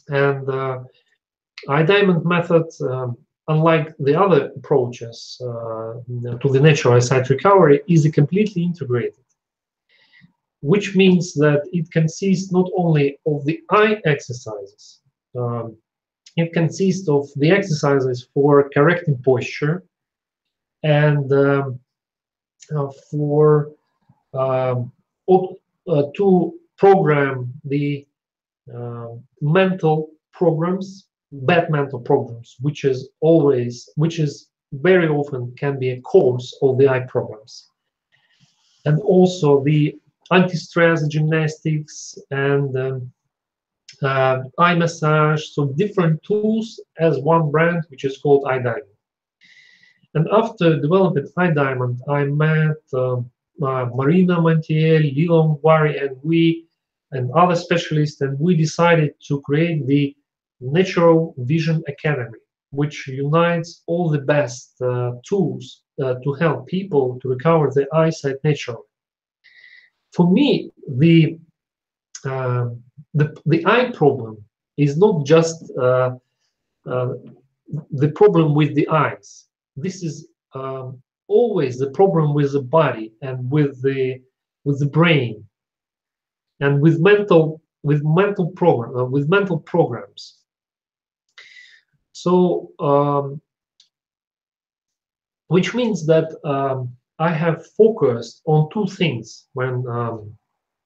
And iDiamond method, unlike the other approaches to the natural eyesight recovery, is completely integrated, which means that it consists not only of the eye exercises, it consists of the exercises for correcting posture and for to program the mental programs, bad mental programs, which is very often can be a cause of the eye problems, and also the anti-stress gymnastics and eye massage, so different tools as one brand, which is called iDiamond. And after developing iDiamond, I met Marina Montiel, Lilong Wari, and other specialists, and we decided to create the Natural Vision Academy, which unites all the best tools to help people to recover their eyesight naturally. For me, the eye problem is not just the problem with the eyes. This is always the problem with the body and with the brain and with mental programs. So which means that I have focused on two things when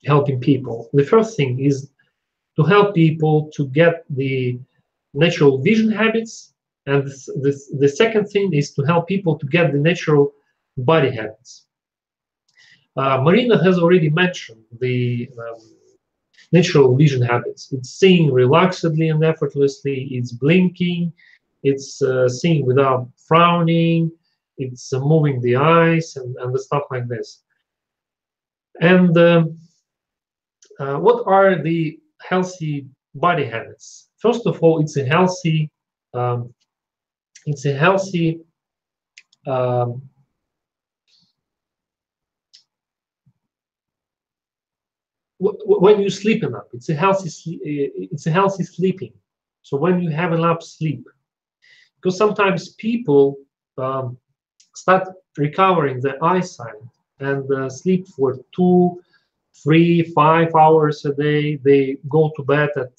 helping people. The first thing is to help people to get the natural vision habits, and the second thing is to help people to get the natural body habits. Marina has already mentioned the natural vision habits. It's seeing relaxedly and effortlessly, it's blinking, it's seeing without frowning, it's moving the eyes and the stuff like this. And what are the healthy body habits? First of all, it's a healthy um, um, when you sleep enough. It's a healthy sleeping. So when you have enough sleep, because sometimes people um, start recovering their eyesight and sleep for 2, 3, 5 hours a day. They go to bed at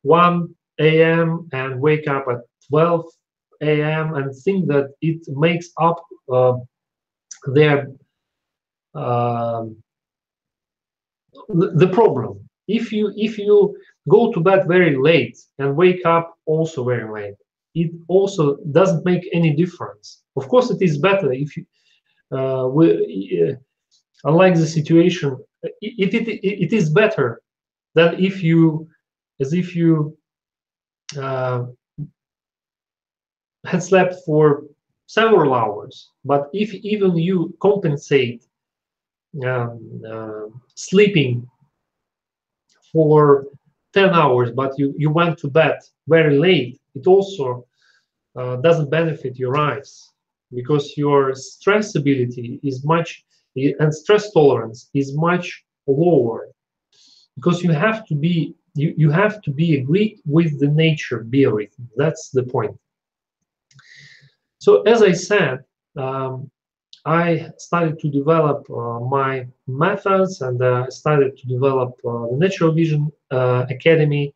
1 a.m. and wake up at 12 a.m. and think that it makes up their um the problem. If you go to bed very late and wake up also very late, it also doesn't make any difference. Of course, it is better if you unlike the situation, it is better than if you as if you uh, had slept for several hours. But if even you compensate sleeping for 10 hours, but you went to bed very late, it also doesn't benefit your eyes, because your stress ability is much, and stress tolerance is much lower, because you have to be agreed with the nature biorhythm. That's the point. So as I said, I started to develop my methods, and started to develop the Natural Vision Academy.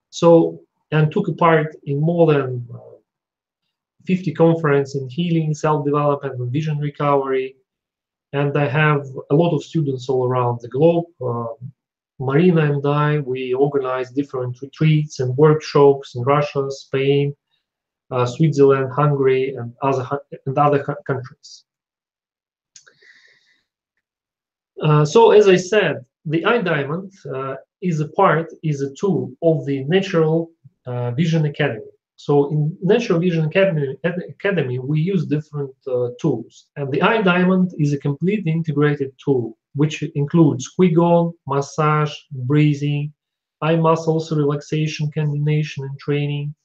So, and took part in more than 50 conferences in healing, self-development, and vision recovery. And I have a lot of students all around the globe. Marina and I, we organize different retreats and workshops in Russia, Spain, Switzerland, Hungary, and other countries. So as I said, the eye diamond is a tool of the Natural Vision Academy. So in Natural Vision Academy, we use different tools, and the eye diamond is a completely integrated tool, which includes Qigong, massage, breathing, eye muscles relaxation, coordination, and training,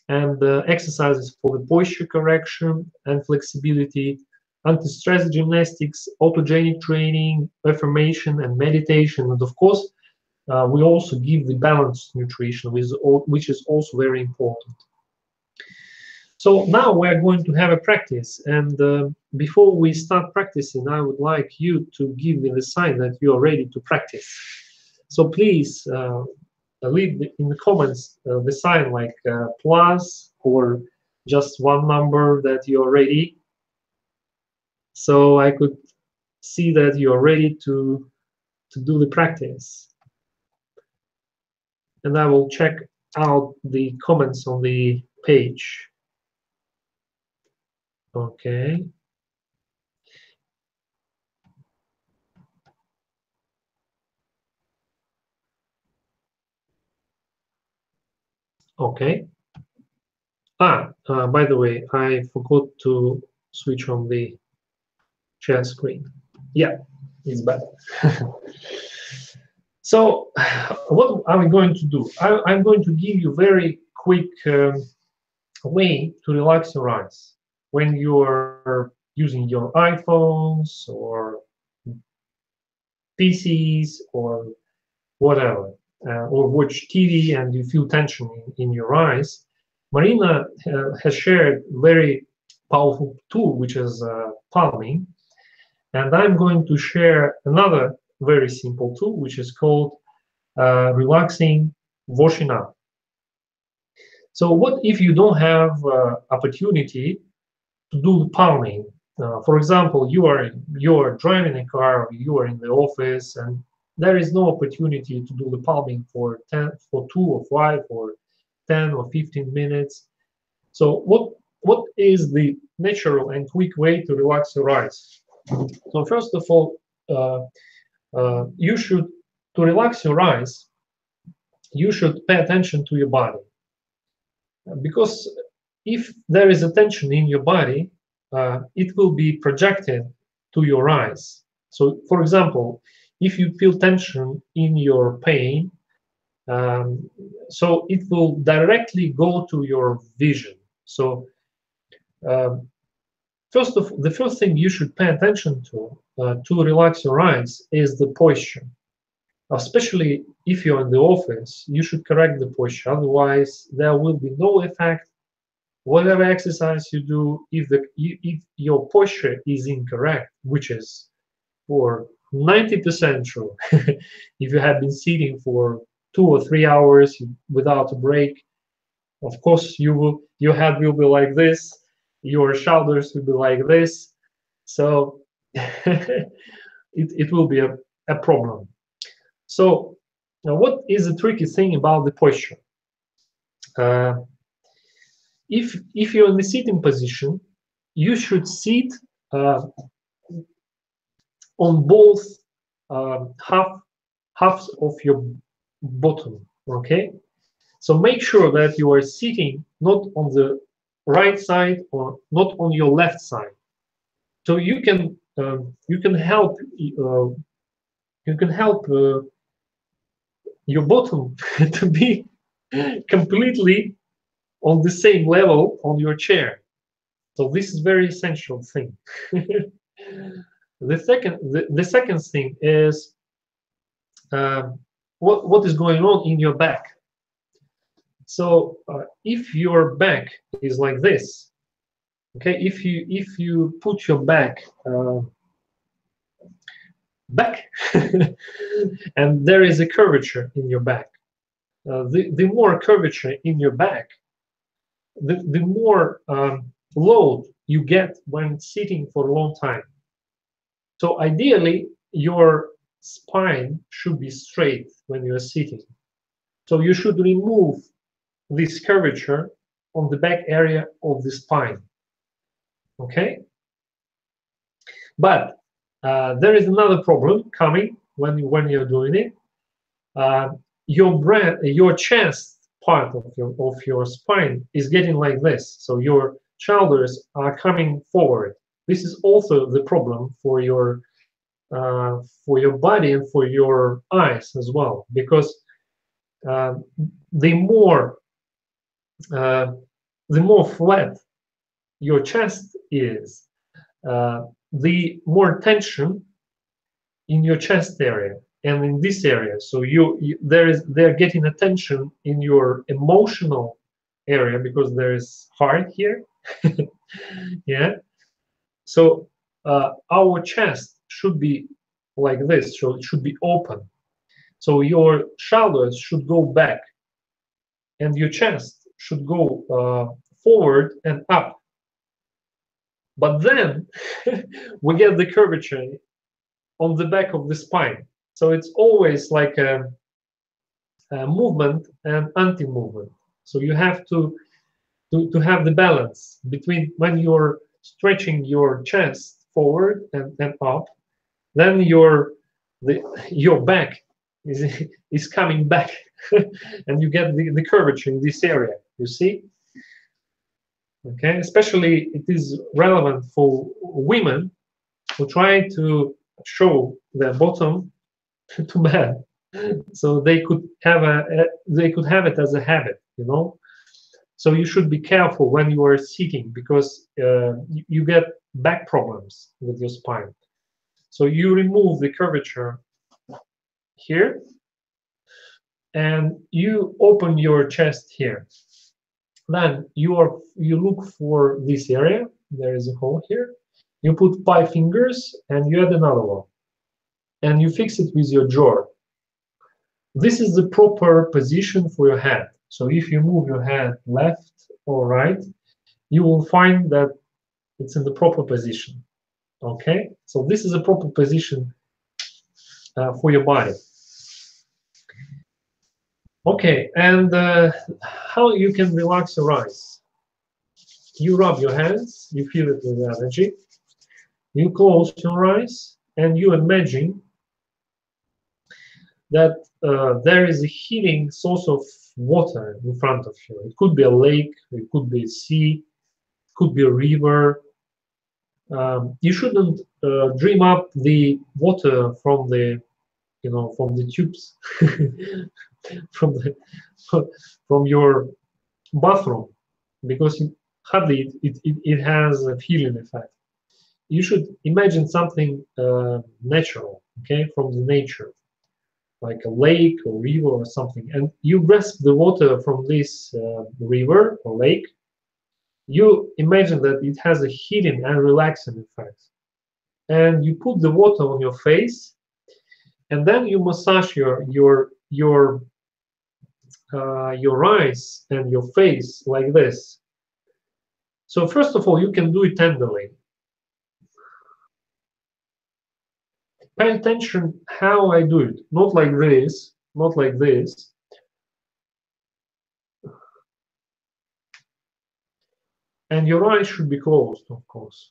and exercises for the posture correction and flexibility, anti-stress gymnastics, autogenic training, affirmation, and meditation. And of course, we also give the balanced nutrition, which is also very important. So now we're going to have a practice. And before we start practicing, I would like you to give me the sign that you are ready to practice. So please leave in the comments the sign like plus, or just one number that you're ready, so I could see that you're ready to do the practice. And I will check out the comments on the page. Okay. Okay. By the way, I forgot to switch on the share screen. Yeah, it's better. So what are we going to do? I'm going to give you very quick way to relax your eyes when you're using your iPhones or PCs or whatever, or watch TV and you feel tension in your eyes. Marina has shared very powerful tool, which is palming, and I'm going to share another very simple tool, which is called relaxing washing up. So what if you don't have opportunity to do the palming? For example, you are driving a car, or you are in the office, and there is no opportunity to do the palming for 2 or 5 or 10 or 15 minutes. So what is the natural and quick way to relax your eyes? So first of all, you should, to relax your eyes, you should pay attention to your body, because if there is a tension in your body, it will be projected to your eyes. So, for example, if you feel tension in your pain, so it will directly go to your vision. So, um, the first thing you should pay attention to relax your eyes is the posture. Especially if you're in the office, you should correct the posture. Otherwise, there will be no effect. Whatever exercise you do, if your posture is incorrect, which is for 90% true, if you have been sitting for 2 or 3 hours without a break, of course your head will be like this, your shoulders will be like this, so it will be a problem. So now what is the tricky thing about the posture? If you're in the sitting position, you should sit on both halves of your bottom, okay? So make sure that you are sitting not on the right side or not on your left side. So you can help your bottom to be completely on the same level on your chair. So this is very essential thing. The second thing is what is going on in your back. So if your back is like this, okay, if you put your back back and there is a curvature in your back, the more curvature in your back, the more load you get when sitting for a long time. So ideally, your spine should be straight when you're sitting. So you should remove this curvature on the back area of the spine. Okay? But there is another problem coming when you're doing it. Your chest part of your spine is getting like this. So your shoulders are coming forward. This is also the problem for your body and for your eyes as well, because the more flat your chest is, the more tension in your chest area and in this area. So they're getting attention in your emotional area because there is heart here. Yeah. So our chest should be like this. So it should be open. So your shoulders should go back, and your chest should go forward and up. But then we get the curvature on the back of the spine. So it's always like a movement and anti-movement. So you have to have the balance between when you're stretching your chest forward and up, then your back is coming back, and you get the curvature in this area. You see? Okay, especially it is relevant for women who try to show their bottom to men, so they could have it as a habit, you know. So you should be careful when you are sitting, because you get back problems with your spine. So you remove the curvature here, and you open your chest here. Then you look for this area. There is a hole here. You put 5 fingers and you add another one, and you fix it with your jaw. This is the proper position for your head. So if you move your head left or right, you will find that it's in the proper position. Okay, so this is a proper position for your body. Okay, and how you can relax your eyes? You rub your hands, you feel it with energy. You close your eyes and you imagine that there is a healing source of water in front of you. It could be a lake, it could be a sea, it could be a river. You shouldn't dream up the water from the, from the tubes, from the from your bathroom, because hardly it has a healing effect. You should imagine something natural, okay, from the nature, like a lake or river or something, and you grasp the water from this river or lake. You imagine that it has a healing and relaxing effect, and you put the water on your face, and then you massage your eyes and your face like this. So first of all, you can do it tenderly. Pay attention how I do it. Not like this, not like this. And your eyes should be closed, of course.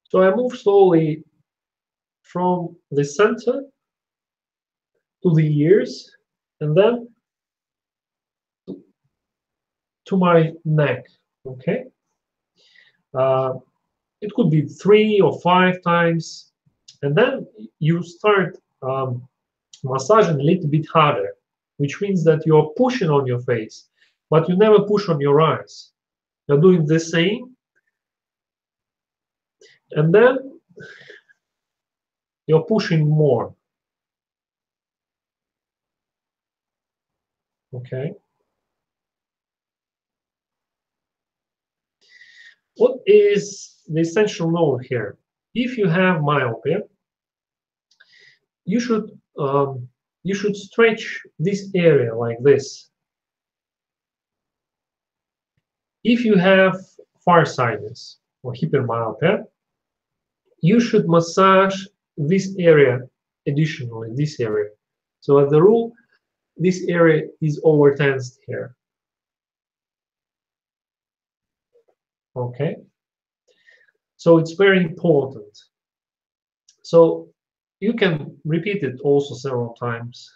So I move slowly from the center to the ears, and then to my neck, okay? It could be 3 or 5 times, and then you start massaging a little bit harder, which means that you're pushing on your face, but you never push on your eyes. You're doing the same, and then you're pushing more, okay? What is the essential note here? If you have myopia, you should stretch this area like this. If you have farsightedness or hypermyopia, you should massage this area additionally, this area. So as a rule, this area is overtensed here. Okay, so it's very important. So you can repeat it also several times.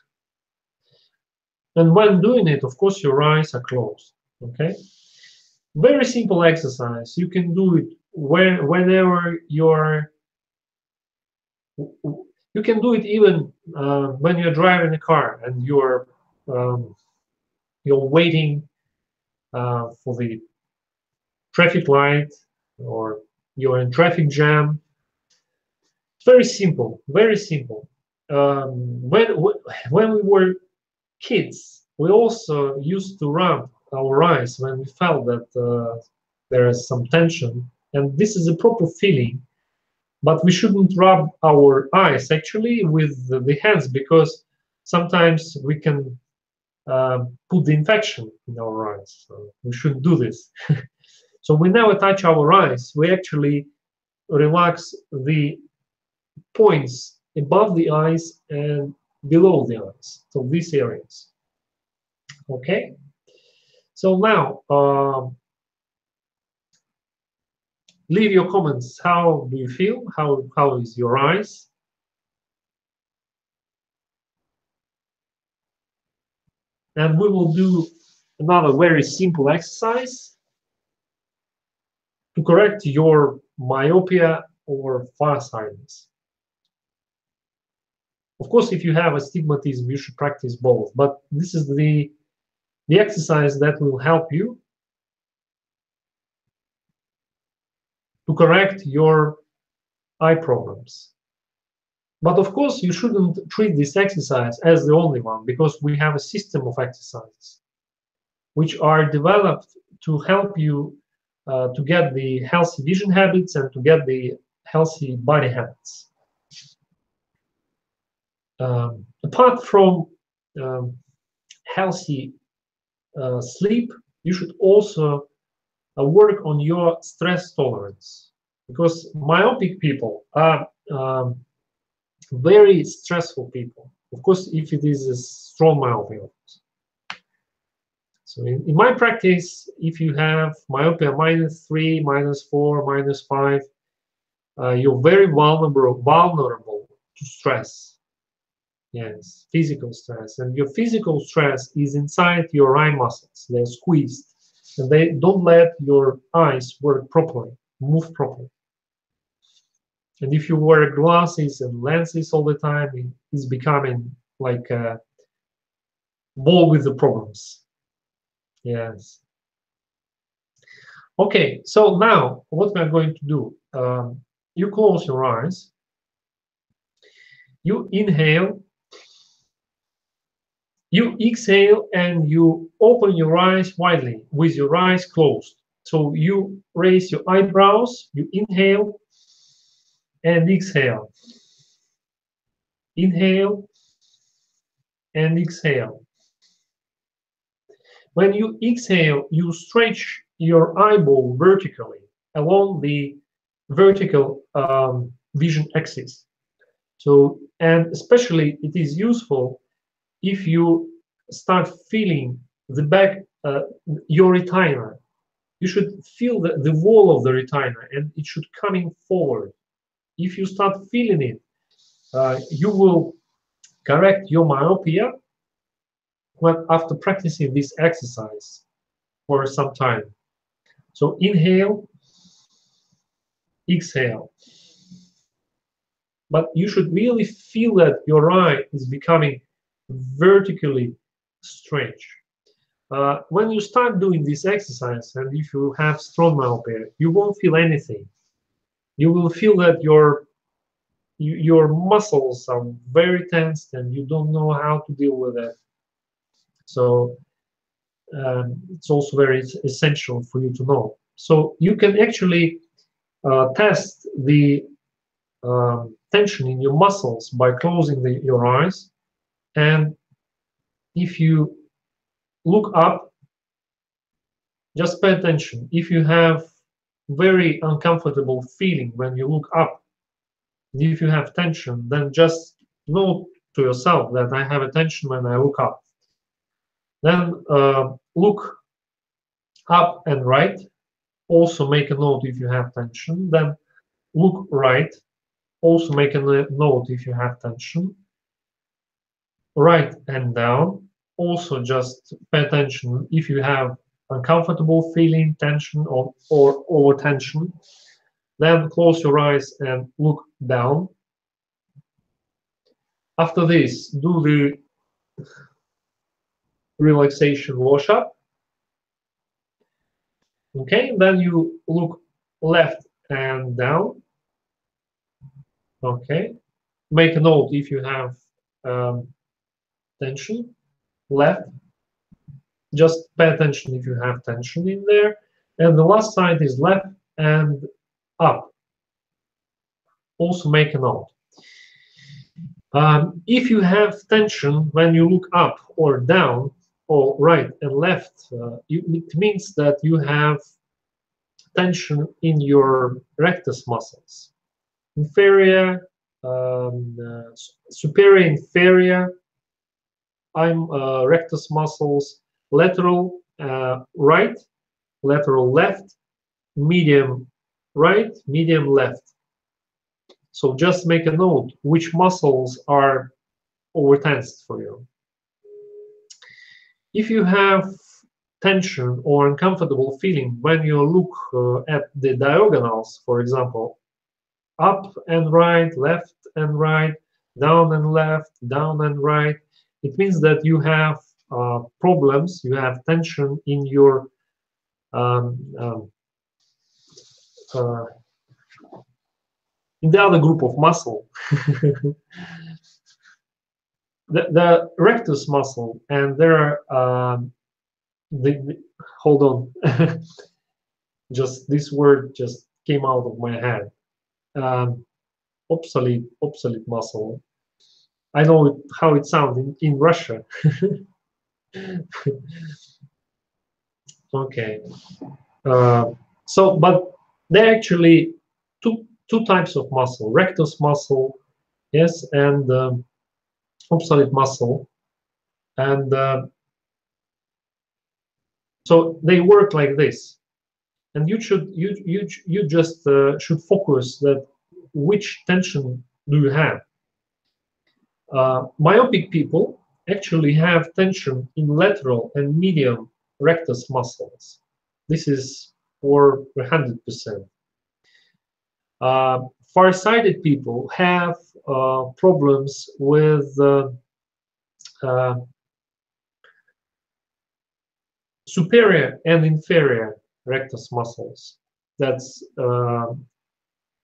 And when doing it, of course, your eyes are closed. Okay, very simple exercise. You can do it whenever you're. You can do it even when you're driving a car and you're waiting for the traffic light, or you're in traffic jam. It's very simple, very simple. When we were kids, we also used to rub our eyes when we felt that there is some tension, and this is a proper feeling. But we shouldn't rub our eyes actually with the hands, because sometimes we can put the infection in our eyes. So we shouldn't do this. So we never touch our eyes. We actually relax the points above the eyes and below the eyes. So these areas. Okay. So now leave your comments. How do you feel? How is your eyes? And we will do another very simple exercise to correct your myopia or farsightedness. Of course, if you have astigmatism, you should practice both. But this is the exercise that will help you to correct your eye problems. But of course, you shouldn't treat this exercise as the only one, because we have a system of exercises which are developed to help you to get the healthy vision habits and to get the healthy body habits. Apart from healthy sleep, you should also work on your stress tolerance, because myopic people are very stressful people. Of course, if it is a strong myopia. So in my practice, if you have myopia -3, -4, -5, you're very vulnerable to stress. Yes, physical stress. And your physical stress is inside your eye muscles. They're squeezed. And they don't let your eyes work properly, move properly. And if you wear glasses and lenses all the time, it's becoming like a ball with the problems. Yes. Okay, so now what we're going to do, you close your eyes, you inhale, you exhale, and you open your eyes widely with your eyes closed. So you raise your eyebrows, you inhale and exhale. Inhale and exhale. When you exhale, you stretch your eyeball vertically along the vertical vision axis. So, and especially it is useful if you start feeling the back, your retina. You should feel the wall of the retina, and it should coming forward. If you start feeling it, you will correct your myopia after practicing this exercise for some time. So inhale, exhale. But you should really feel that your eye is becoming vertically stretched. When you start doing this exercise, and if you have strong myopia, you won't feel anything. You will feel that your muscles are very tensed and you don't know how to deal with it. So it's also very essential for you to know. So you can actually test the tension in your muscles by closing your eyes. And if you look up, just pay attention. If you have very uncomfortable feeling when you look up, if you have tension, then just note to yourself that I have a tension when I look up. Then look up and right. Also make a note if you have tension. Then look right. Also make a note if you have tension. Right and down. Also just pay attention if you have uncomfortable feeling, tension or over tension. Then close your eyes and look down. After this, do the relaxation wash up. Okay, then you look left and down. Okay, make a note if you have tension. Left, just pay attention if you have tension in there. And the last side is left and up. Also make a note. If you have tension when you look up or down or right and left, it means that you have tension in your rectus muscles. Inferior, superior, inferior, rectus muscles, lateral right, lateral left, medium right, medium left. So just make a note which muscles are overtensed for you. If you have tension or uncomfortable feeling when you look at the diagonals, for example, up and right, left and right, down and left, down and right, it means that you have problems, you have tension in your in the other group of muscle. the rectus muscle, and there are hold on, just this word just came out of my head. Obsolete muscle. I know how it sounds in Russia. Okay. So, but they're actually two types of muscle: rectus muscle, yes, and obsolete muscle. And So they work like this, and you just should focus that which tension do you have. Myopic people actually have tension in lateral and medial rectus muscles. This is for 100%. Farsighted people have problems with uh, superior and inferior rectus muscles. That's a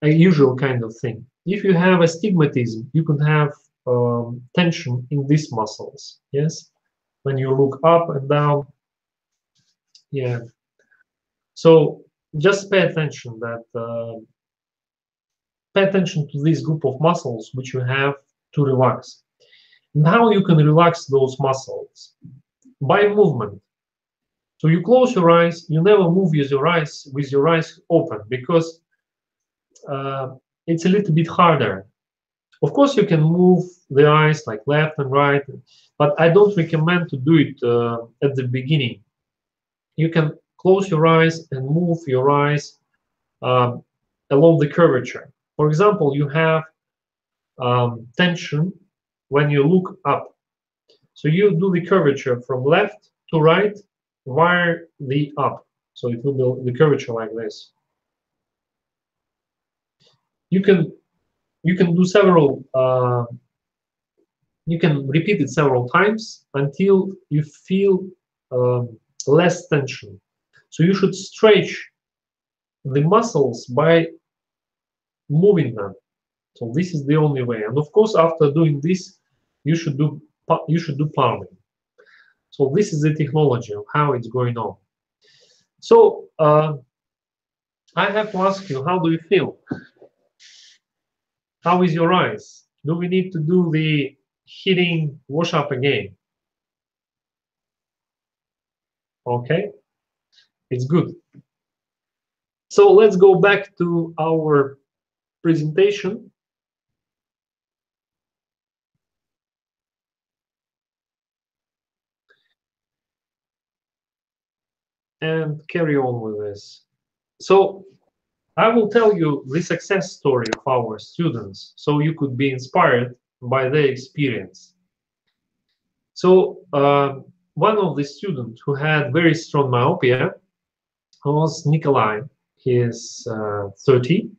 usual kind of thing. If you have astigmatism, you can have tension in these muscles. Yes, when you look up and down. Yeah. So just pay attention that pay attention to this group of muscles which you have to relax. And how you can relax those muscles? By movement. So you close your eyes, you never move with your eyes open, because it's a little bit harder. Of course, you can move the eyes like left and right, but I don't recommend to do it at the beginning. You can close your eyes and move your eyes along the curvature. For example, you have tension when you look up. So you do the curvature from left to right via the up. So it will be the curvature like this. You can do several. You can repeat it several times until you feel less tension. So you should stretch the muscles by moving them. So this is the only way. And of course, after doing this, you should do palming. So this is the technology of how it's going on. So I have to ask you, how do you feel? How is your eyes? Do we need to do the heating wash up again? Okay, it's good. So let's go back to our presentation. And carry on with this. So I will tell you the success story of our students, so you could be inspired by their experience. So one of the students who had very strong myopia was Nikolai. He is 30,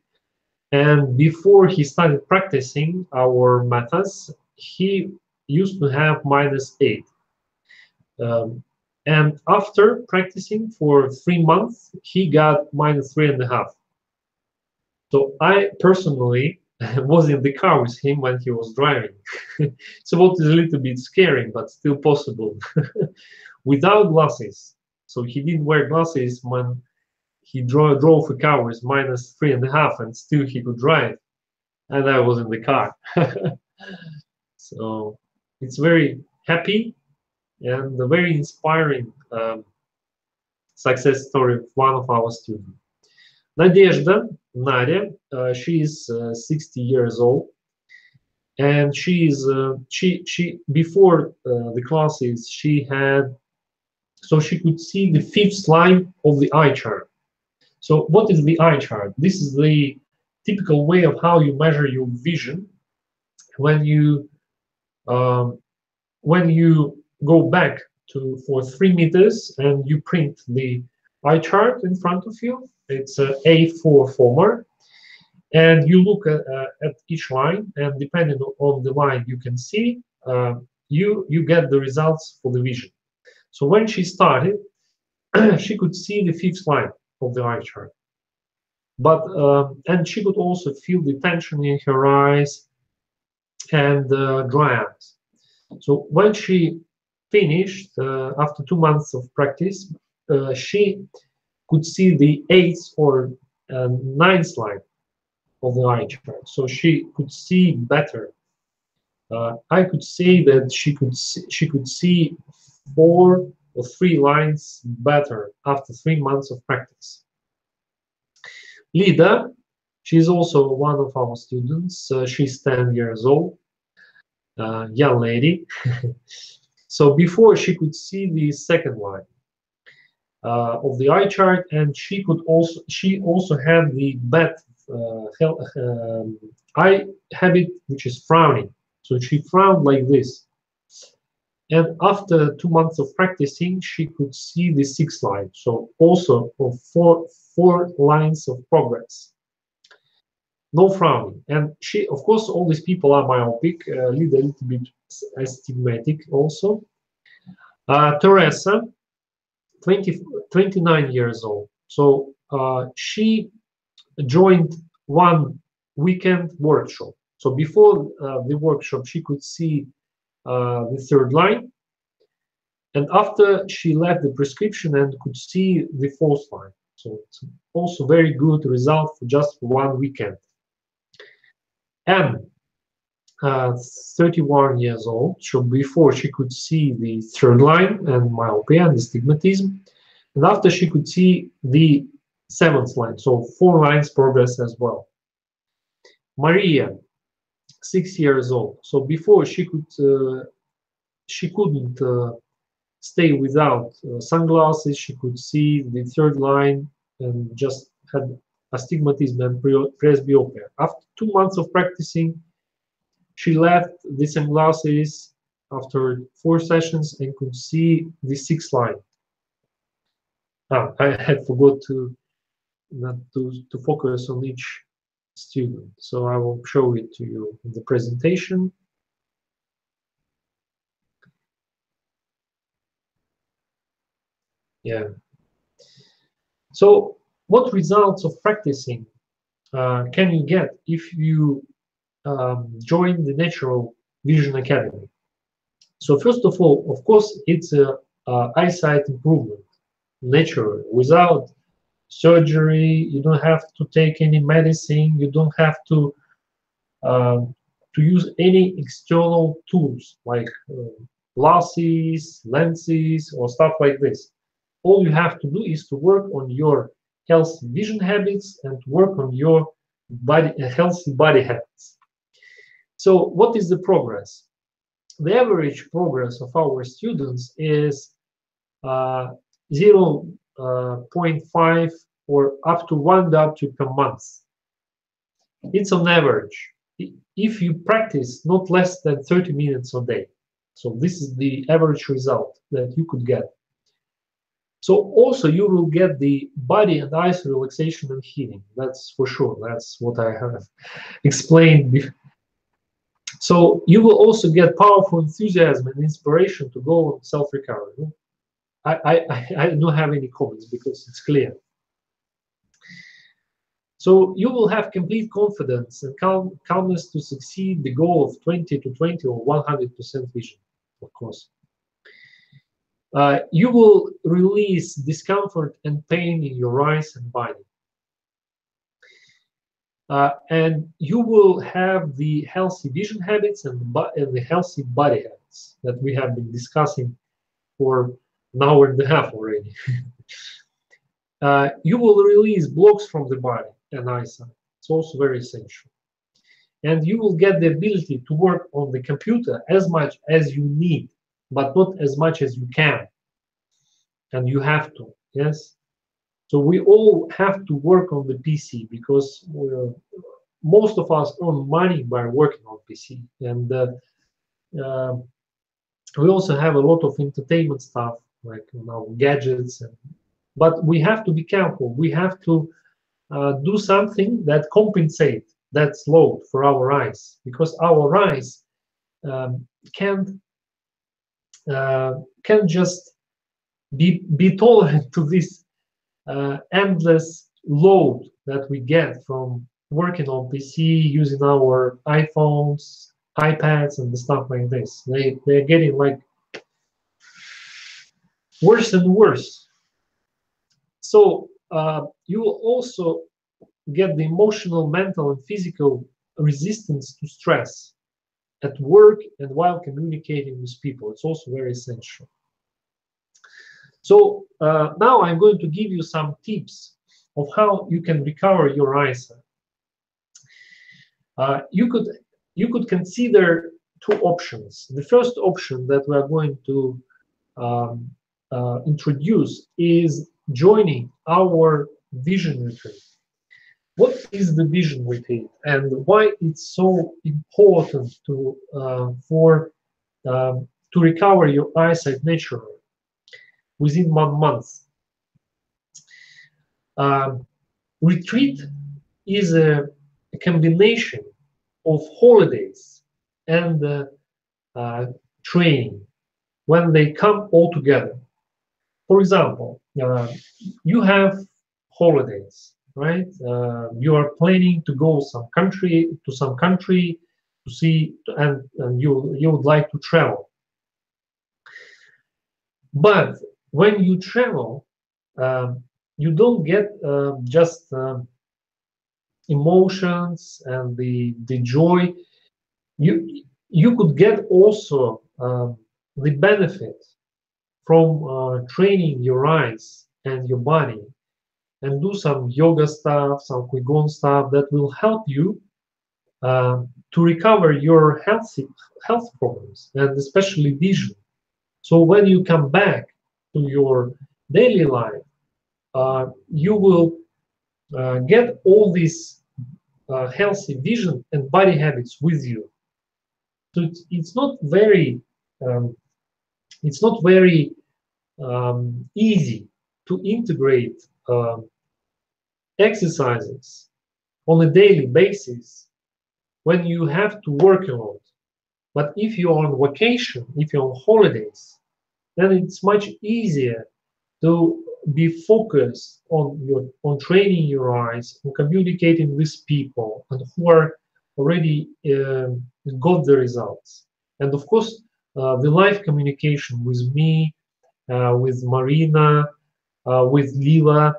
and before he started practicing our methods, he used to have -8. And after practicing for 3 months, he got -3.5. So I personally was in the car with him when he was driving. So it was a little bit scary, but still possible. Without glasses. So he didn't wear glasses when he drove a car with -3.5, and still he could drive. And I was in the car. So it's very happy and a very inspiring success story of one of our students. Nadezhda, Nadia, she is 60 years old, and she is she before the classes she had, so she could see the 5th line of the eye chart. So what is the eye chart? This is the typical way of how you measure your vision when you go back for 3 meters and you print the eye chart in front of you. It's a A4 format, and you look at each line, and depending on the line you can see, you get the results for the vision. So when she started, she could see the 5th line of the eye chart, but and she could also feel the tension in her eyes and dry eyes. So when she finished, after 2 months of practice, she could see the 8th or 9th line of the eye chart. So she could see better. I could say that she could see 4 or 3 lines better after 3 months of practice. Lida, she's also one of our students. She's 10 years old, young lady. So before she could see the 2nd line, of the eye chart, and she also had the bad eye habit, which is frowning. So she frowned like this. And after 2 months of practicing, she could see the 6th line. So also of four lines of progress. No frowning. And she, of course, all these people are myopic, lead a little bit astigmatic also. Teresa, 29 years old. So she joined one weekend workshop. So before the workshop, she could see the 3rd line. And after she left the prescription and could see the 4th line. So it's also very good result for just 1 weekend. And 31 years old, so before she could see the 3rd line and myopia and astigmatism, and after she could see the 7th line, so 4 lines progress as well. Maria, 6 years old, so before she couldn't stay without sunglasses, she could see the 3rd line and just had astigmatism and presbyopia. After 2 months of practicing, she left the sunglasses after 4 sessions and could see the 6th line. I had forgot to focus on each student, so I will show it to you in the presentation. Yeah. So what results of practicing can you get if you join the Natural Vision Academy? So first of all, of course, it's a eyesight improvement, naturally, without surgery. You don't have to take any medicine. You don't have to use any external tools like glasses, lenses, or stuff like this. All you have to do is to work on your healthy vision habits and work on your healthy body habits. So what is the progress? The average progress of our students is 0.5 or up to 1 diopter per month. It's on average if you practice not less than 30 minutes a day. So this is the average result that you could get. So also you will get the body and eyes relaxation and healing. That's for sure. That's what I have explained before. So you will also get powerful enthusiasm and inspiration to go on self-recovery. I don't have any comments because it's clear. So you will have complete confidence and calmness to succeed the goal of 20 to 20 or 100% vision, of course. You will release discomfort and pain in your eyes and body. And you will have the healthy vision habits and the healthy body habits that we have been discussing for an hour and a half already. You will release blocks from the body and eyesight. It's also very essential. And you will get the ability to work on the computer as much as you need, but not as much as you can. And you have to, yes? So we all have to work on the PC because most of us earn money by working on PC. And we also have a lot of entertainment stuff, like gadgets. But we have to be careful. We have to do something that compensates that load for our eyes, because our eyes can't just be tolerant to this endless load that we get from working on PC, using our iPhones, iPads, and the stuff like this. They're getting like worse and worse. So you will also get the emotional, mental, and physical resistance to stress at work and while communicating with people. It's also very essential. So now I'm going to give you some tips of how you can recover your eyesight. You could consider 2 options. The first option that we are going to introduce is joining our vision retreat. What is the vision retreat and why it's so important to to recover your eyesight naturally within 1 month? Retreat is a combination of holidays and training when they come all together. For example, you have holidays, right? You are planning to go to some country to see, and you would like to travel. But when you travel, you don't get just emotions and the joy. You could get also the benefit from training your eyes and your body, and do some yoga stuff, some qigong stuff that will help you to recover your health problems, and especially vision. So when you come back to your daily life, you will get all these healthy vision and body habits with you. So it's not very um, easy to integrate exercises on a daily basis when you have to work a lot. But if you're on vacation, if you're on holidays, then it's much easier to be focused on training your eyes, on communicating with people and who are already got the results. And of course, the live communication with me, with Marina, with Lila.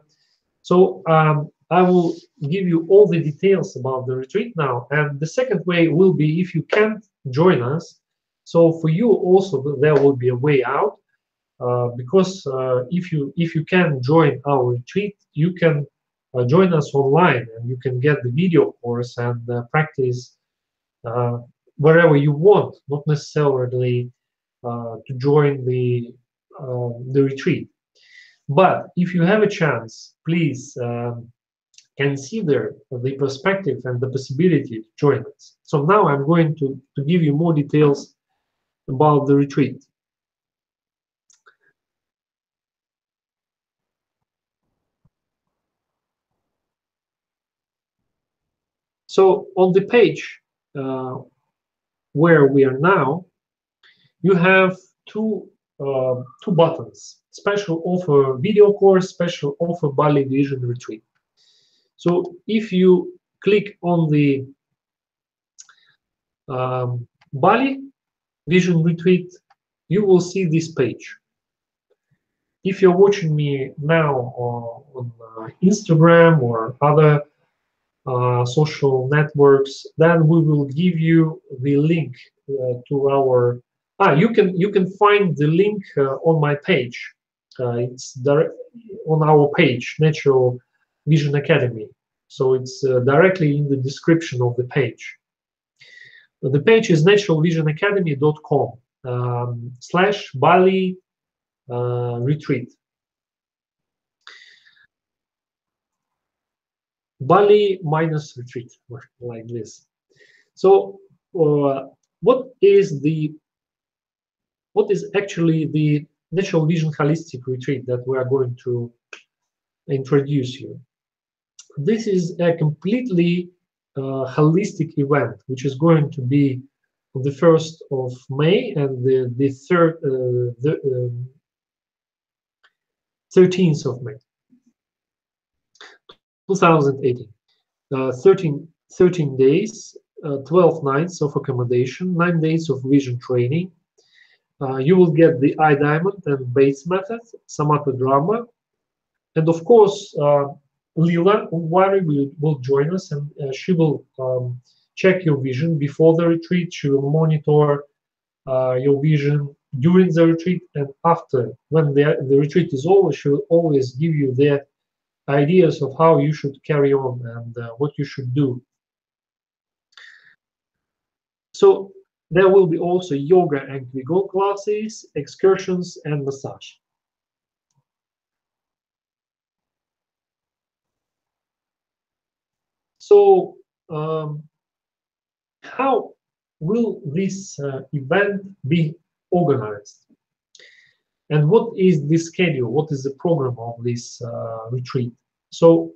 So I will give you all the details about the retreat now. And the second way will be if you can't join us. So for you also there will be a way out, because if you can join our retreat, you can join us online and you can get the video course and practice wherever you want, not necessarily to join the retreat. But if you have a chance, please consider the perspective and the possibility to join us. So now I'm going to give you more details about the retreat. So on the page where we are now, you have two buttons: special offer video course, special offer Bali Vision Retreat. So if you click on the Bali Vision Retreat, you will see this page. If you're watching me now on Instagram or other social networks, then we will give you the link to our. You can find the link on my page. It's on our page, Natural Vision Academy. So it's directly in the description of the page. The page is naturalvisionacademy.com / Bali retreat. Bali minus retreat, like this. So what is actually the Natural Vision Holistic Retreat that we are going to introduce you? This is a completely holistic event, which is going to be on the 1st of May and the 13th of May, 2018. 13 days, 12 nights of accommodation, 9 days of vision training. You will get the eye diamond and base method, samatha drama, and of course, Lila Ungwari will join us, and she will check your vision before the retreat. She will monitor your vision during the retreat and after. When the retreat is over, she will always give you the ideas of how you should carry on and what you should do. So there will be also yoga and qigong classes, excursions, and massage. So how will this event be organized? And what is the schedule? What is the program of this retreat? So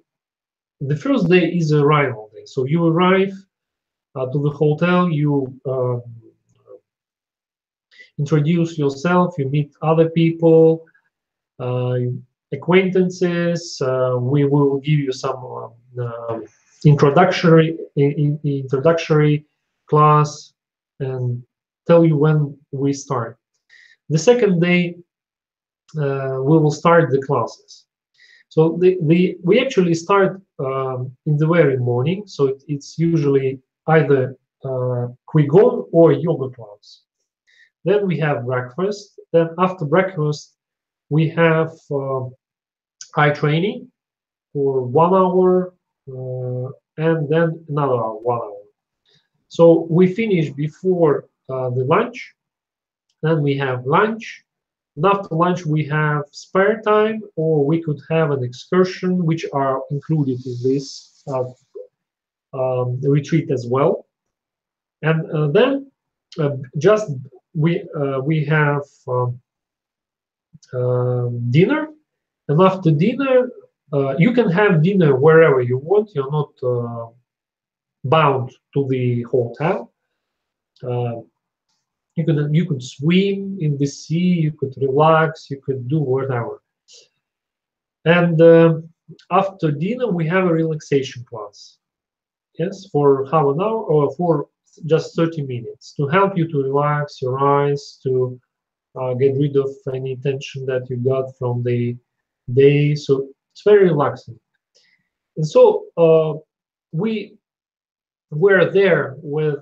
the first day is arrival day. So you arrive to the hotel, you introduce yourself, you meet other people, uh, acquaintances. We will give you some introductory class and tell you when we start. The second day, we will start the classes. So we actually start in the very morning. So it's usually either Qigong or yoga class. Then we have breakfast. Then after breakfast, we have eye training for 1 hour, and then another 1 hour. So we finish before the lunch. Then we have lunch. And after lunch, we have spare time, or we could have an excursion, which are included in this retreat as well. And then just we have dinner, and after dinner, you can have dinner wherever you want. You're not bound to the hotel. You could swim in the sea, you could relax, you could do whatever. And after dinner, we have a relaxation class. Yes, for half an hour or for just 30 minutes to help you to relax your eyes, to get rid of any tension that you got from the day. So it's very relaxing. And so we were there with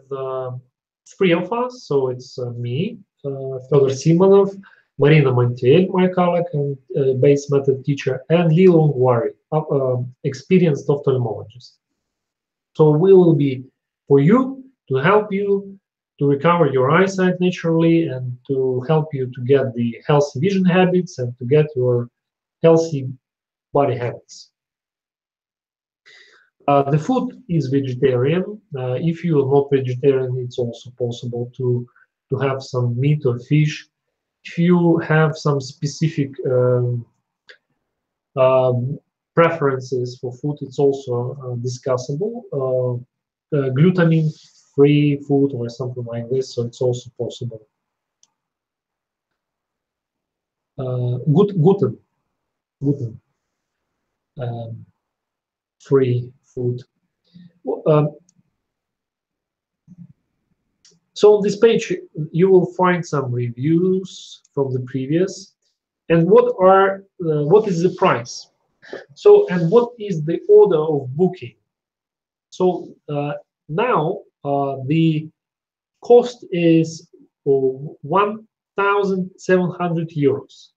three of us. So it's me, Fedor Simonov, Marina Montiel, my colleague and base method teacher, and Lilo Ungwari, experienced ophthalmologist. So we will be for you to help you to recover your eyesight naturally and to help you to get the healthy vision habits and to get your healthy body habits. The food is vegetarian. If you are not vegetarian, it's also possible to have some meat or fish. If you have some specific preferences for food, it's also discussable. Glutamine-free food or something like this, so it's also possible. Gluten free food. So on this page, you will find some reviews from the previous, and what is the price? So, and what is the order of booking? So now the cost is 1,700 euros.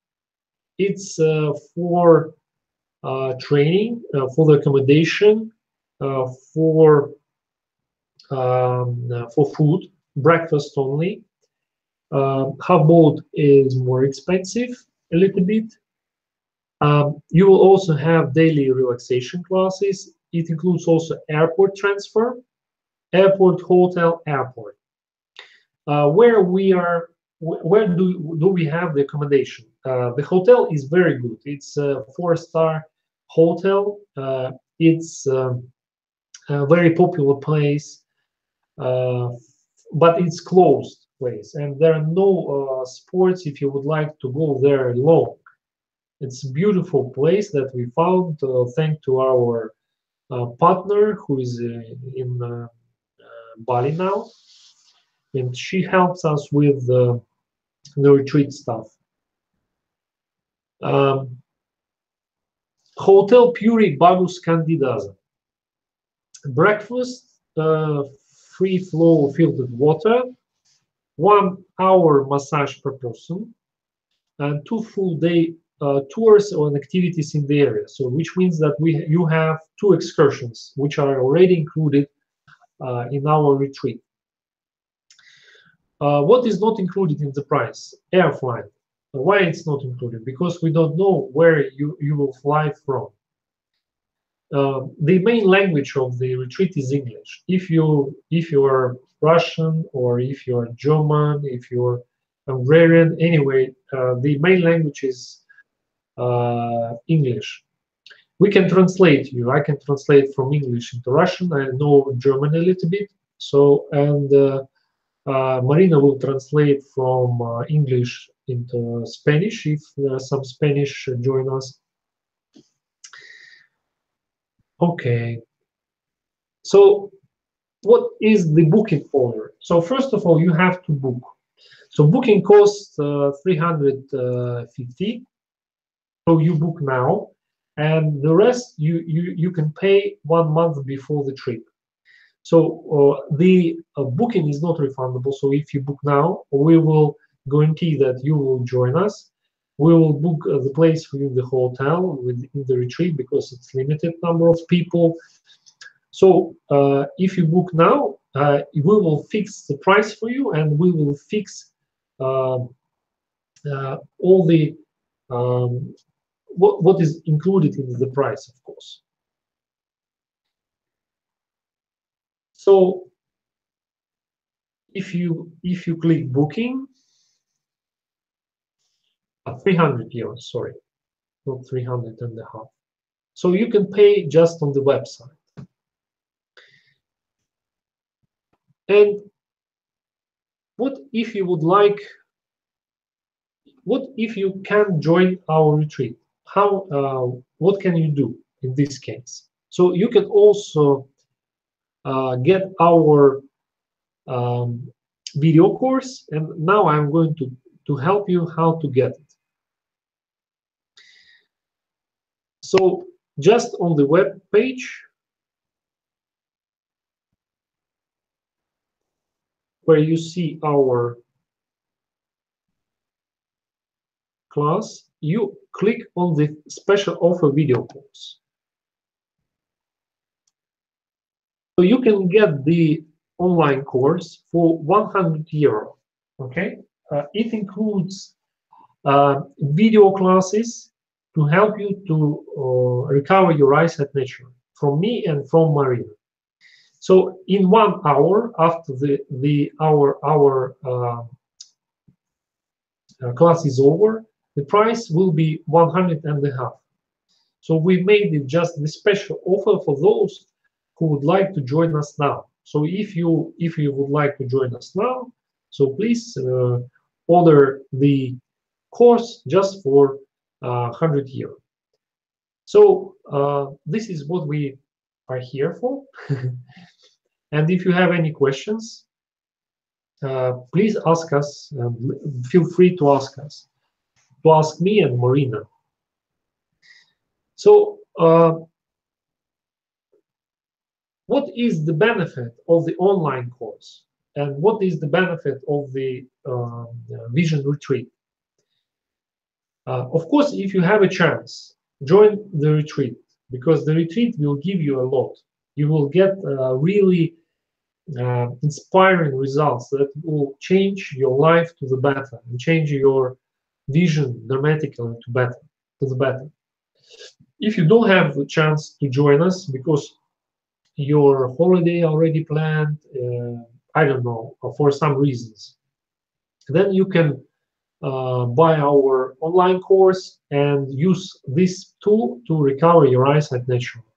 It's for training, for the accommodation, for food, breakfast only. Half-board is more expensive a little bit. You will also have daily relaxation classes. It includes also airport transfer, airport, hotel, airport. Where do we have the accommodation? The hotel is very good. It's a 4-star hotel. It's a very popular place, but it's closed place, and there are no sports if you would like to go there alone. It's a beautiful place that we found thanks to our partner who is in Bali now, and she helps us with the retreat stuff. Hotel Puri Bagus Candidasa. Breakfast, free flow filtered water, 1 hour massage per person, and 2 full day tours and activities in the area. So which means that you have 2 excursions which are already included in our retreat. What is not included in the price? Air flight. Why it's not included? Because we don't know where you will fly from. the main language of the retreat is English. If you are Russian, or if you are German, if you're Hungarian, anyway, the main language is English. We can translate you. I can translate from English into Russian. I know German a little bit. So, and Marina will translate from English into Spanish if some Spanish join us. Okay. So what is the booking order? So first of all, you have to book. So booking costs 350. So you book now, and the rest you can pay 1 month before the trip. So the booking is not refundable. So if you book now, we will guarantee that you will join us. We will book the place for you in the hotel within the retreat, because it's limited number of people. So if you book now, we will fix the price for you, and we will fix all the what is included in the price, of course. So if you click booking, 300 euros, sorry, not 300 and a half. So you can pay just on the website. And what if you would like, what if you can join our retreat? How, what can you do in this case? So you can also get our video course, and now I'm going to help you how to get it. So just on the web page, where you see our class, you click on the special offer video course. So you can get the online course for 100 euro. Okay, it includes video classes to help you to recover your eyesight naturally, from me and from Marina. So in 1 hour after our class is over, the price will be 100 and a half. So we made it just the special offer for those who would like to join us now. So if you would like to join us now, so please order the course just for 100 euro. So this is what we are here for. And if you have any questions, please ask us. Feel free to ask us, to ask me and Marina. So what is the benefit of the online course, and what is the benefit of the Vision Retreat? Of course, if you have a chance, join the retreat, because the retreat will give you a lot. You will get really inspiring results that will change your life to the better, and change your vision dramatically to the better. If you don't have the chance to join us because your holiday already planned, I don't know, for some reasons, then you can buy our online course and use this tool to recover your eyesight naturally.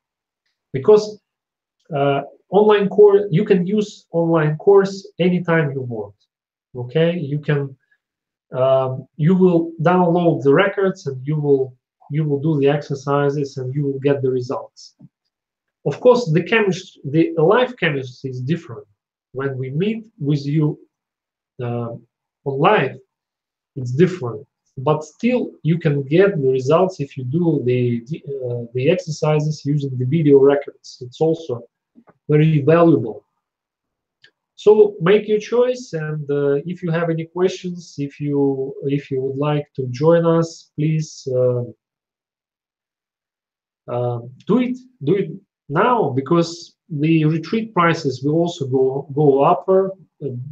Because online course, you can use online course anytime you want. Okay, you can you will download the records, and you will do the exercises, and you will get the results. Of course, the live chemistry is different. When we meet with you on live, it's different. But still, you can get the results if you do the exercises using the video records. It's also very valuable. So make your choice, and if you have any questions, if you would like to join us, please do it now, because the retreat prices will also go upper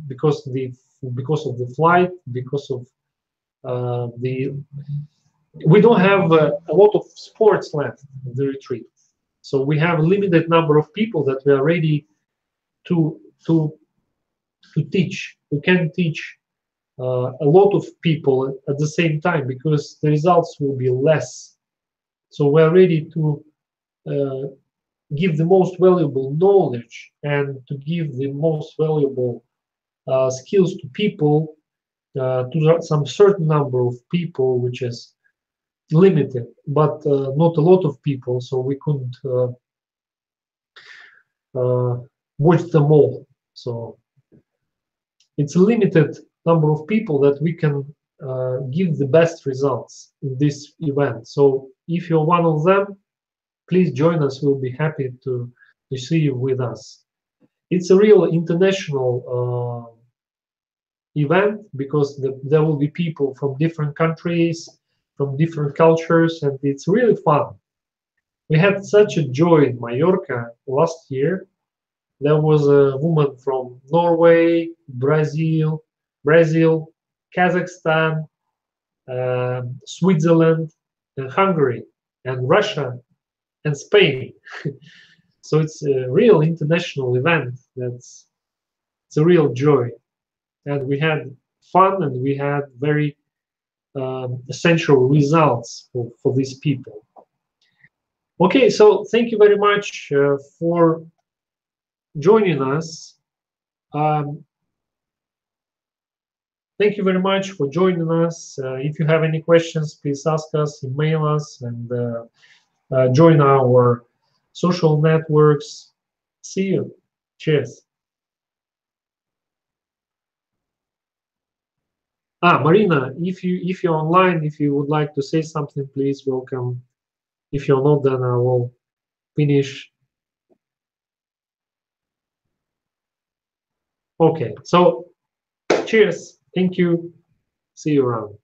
because of the flight, because of we don't have a lot of sports left in the retreat. So we have a limited number of people that we are ready to teach. We can teach a lot of people at the same time because the results will be less. So we're ready to give the most valuable knowledge and to give the most valuable skills to people, to some certain number of people, which is limited, but not a lot of people, so we couldn't watch them all. So it's a limited number of people that we can give the best results in this event. So if you're one of them, please join us. We'll be happy to see you with us. It's a real international event because there will be people from different countries, from different cultures, and it's really fun. We had such a joy in Mallorca last year. There was a woman from Norway, Brazil, Kazakhstan, Switzerland, and Hungary, and Russia, and Spain. So it's a real international event. It's a real joy, and we had fun, and we had very essential results for these people. Okay, so thank you very much for joining us. Thank you very much for joining us. If you have any questions, please ask us, email us, and join our social networks. See you. Cheers. Marina, if you're online, if you would like to say something, please welcome. If you're not, then I will finish. Okay, so cheers. Thank you. See you around.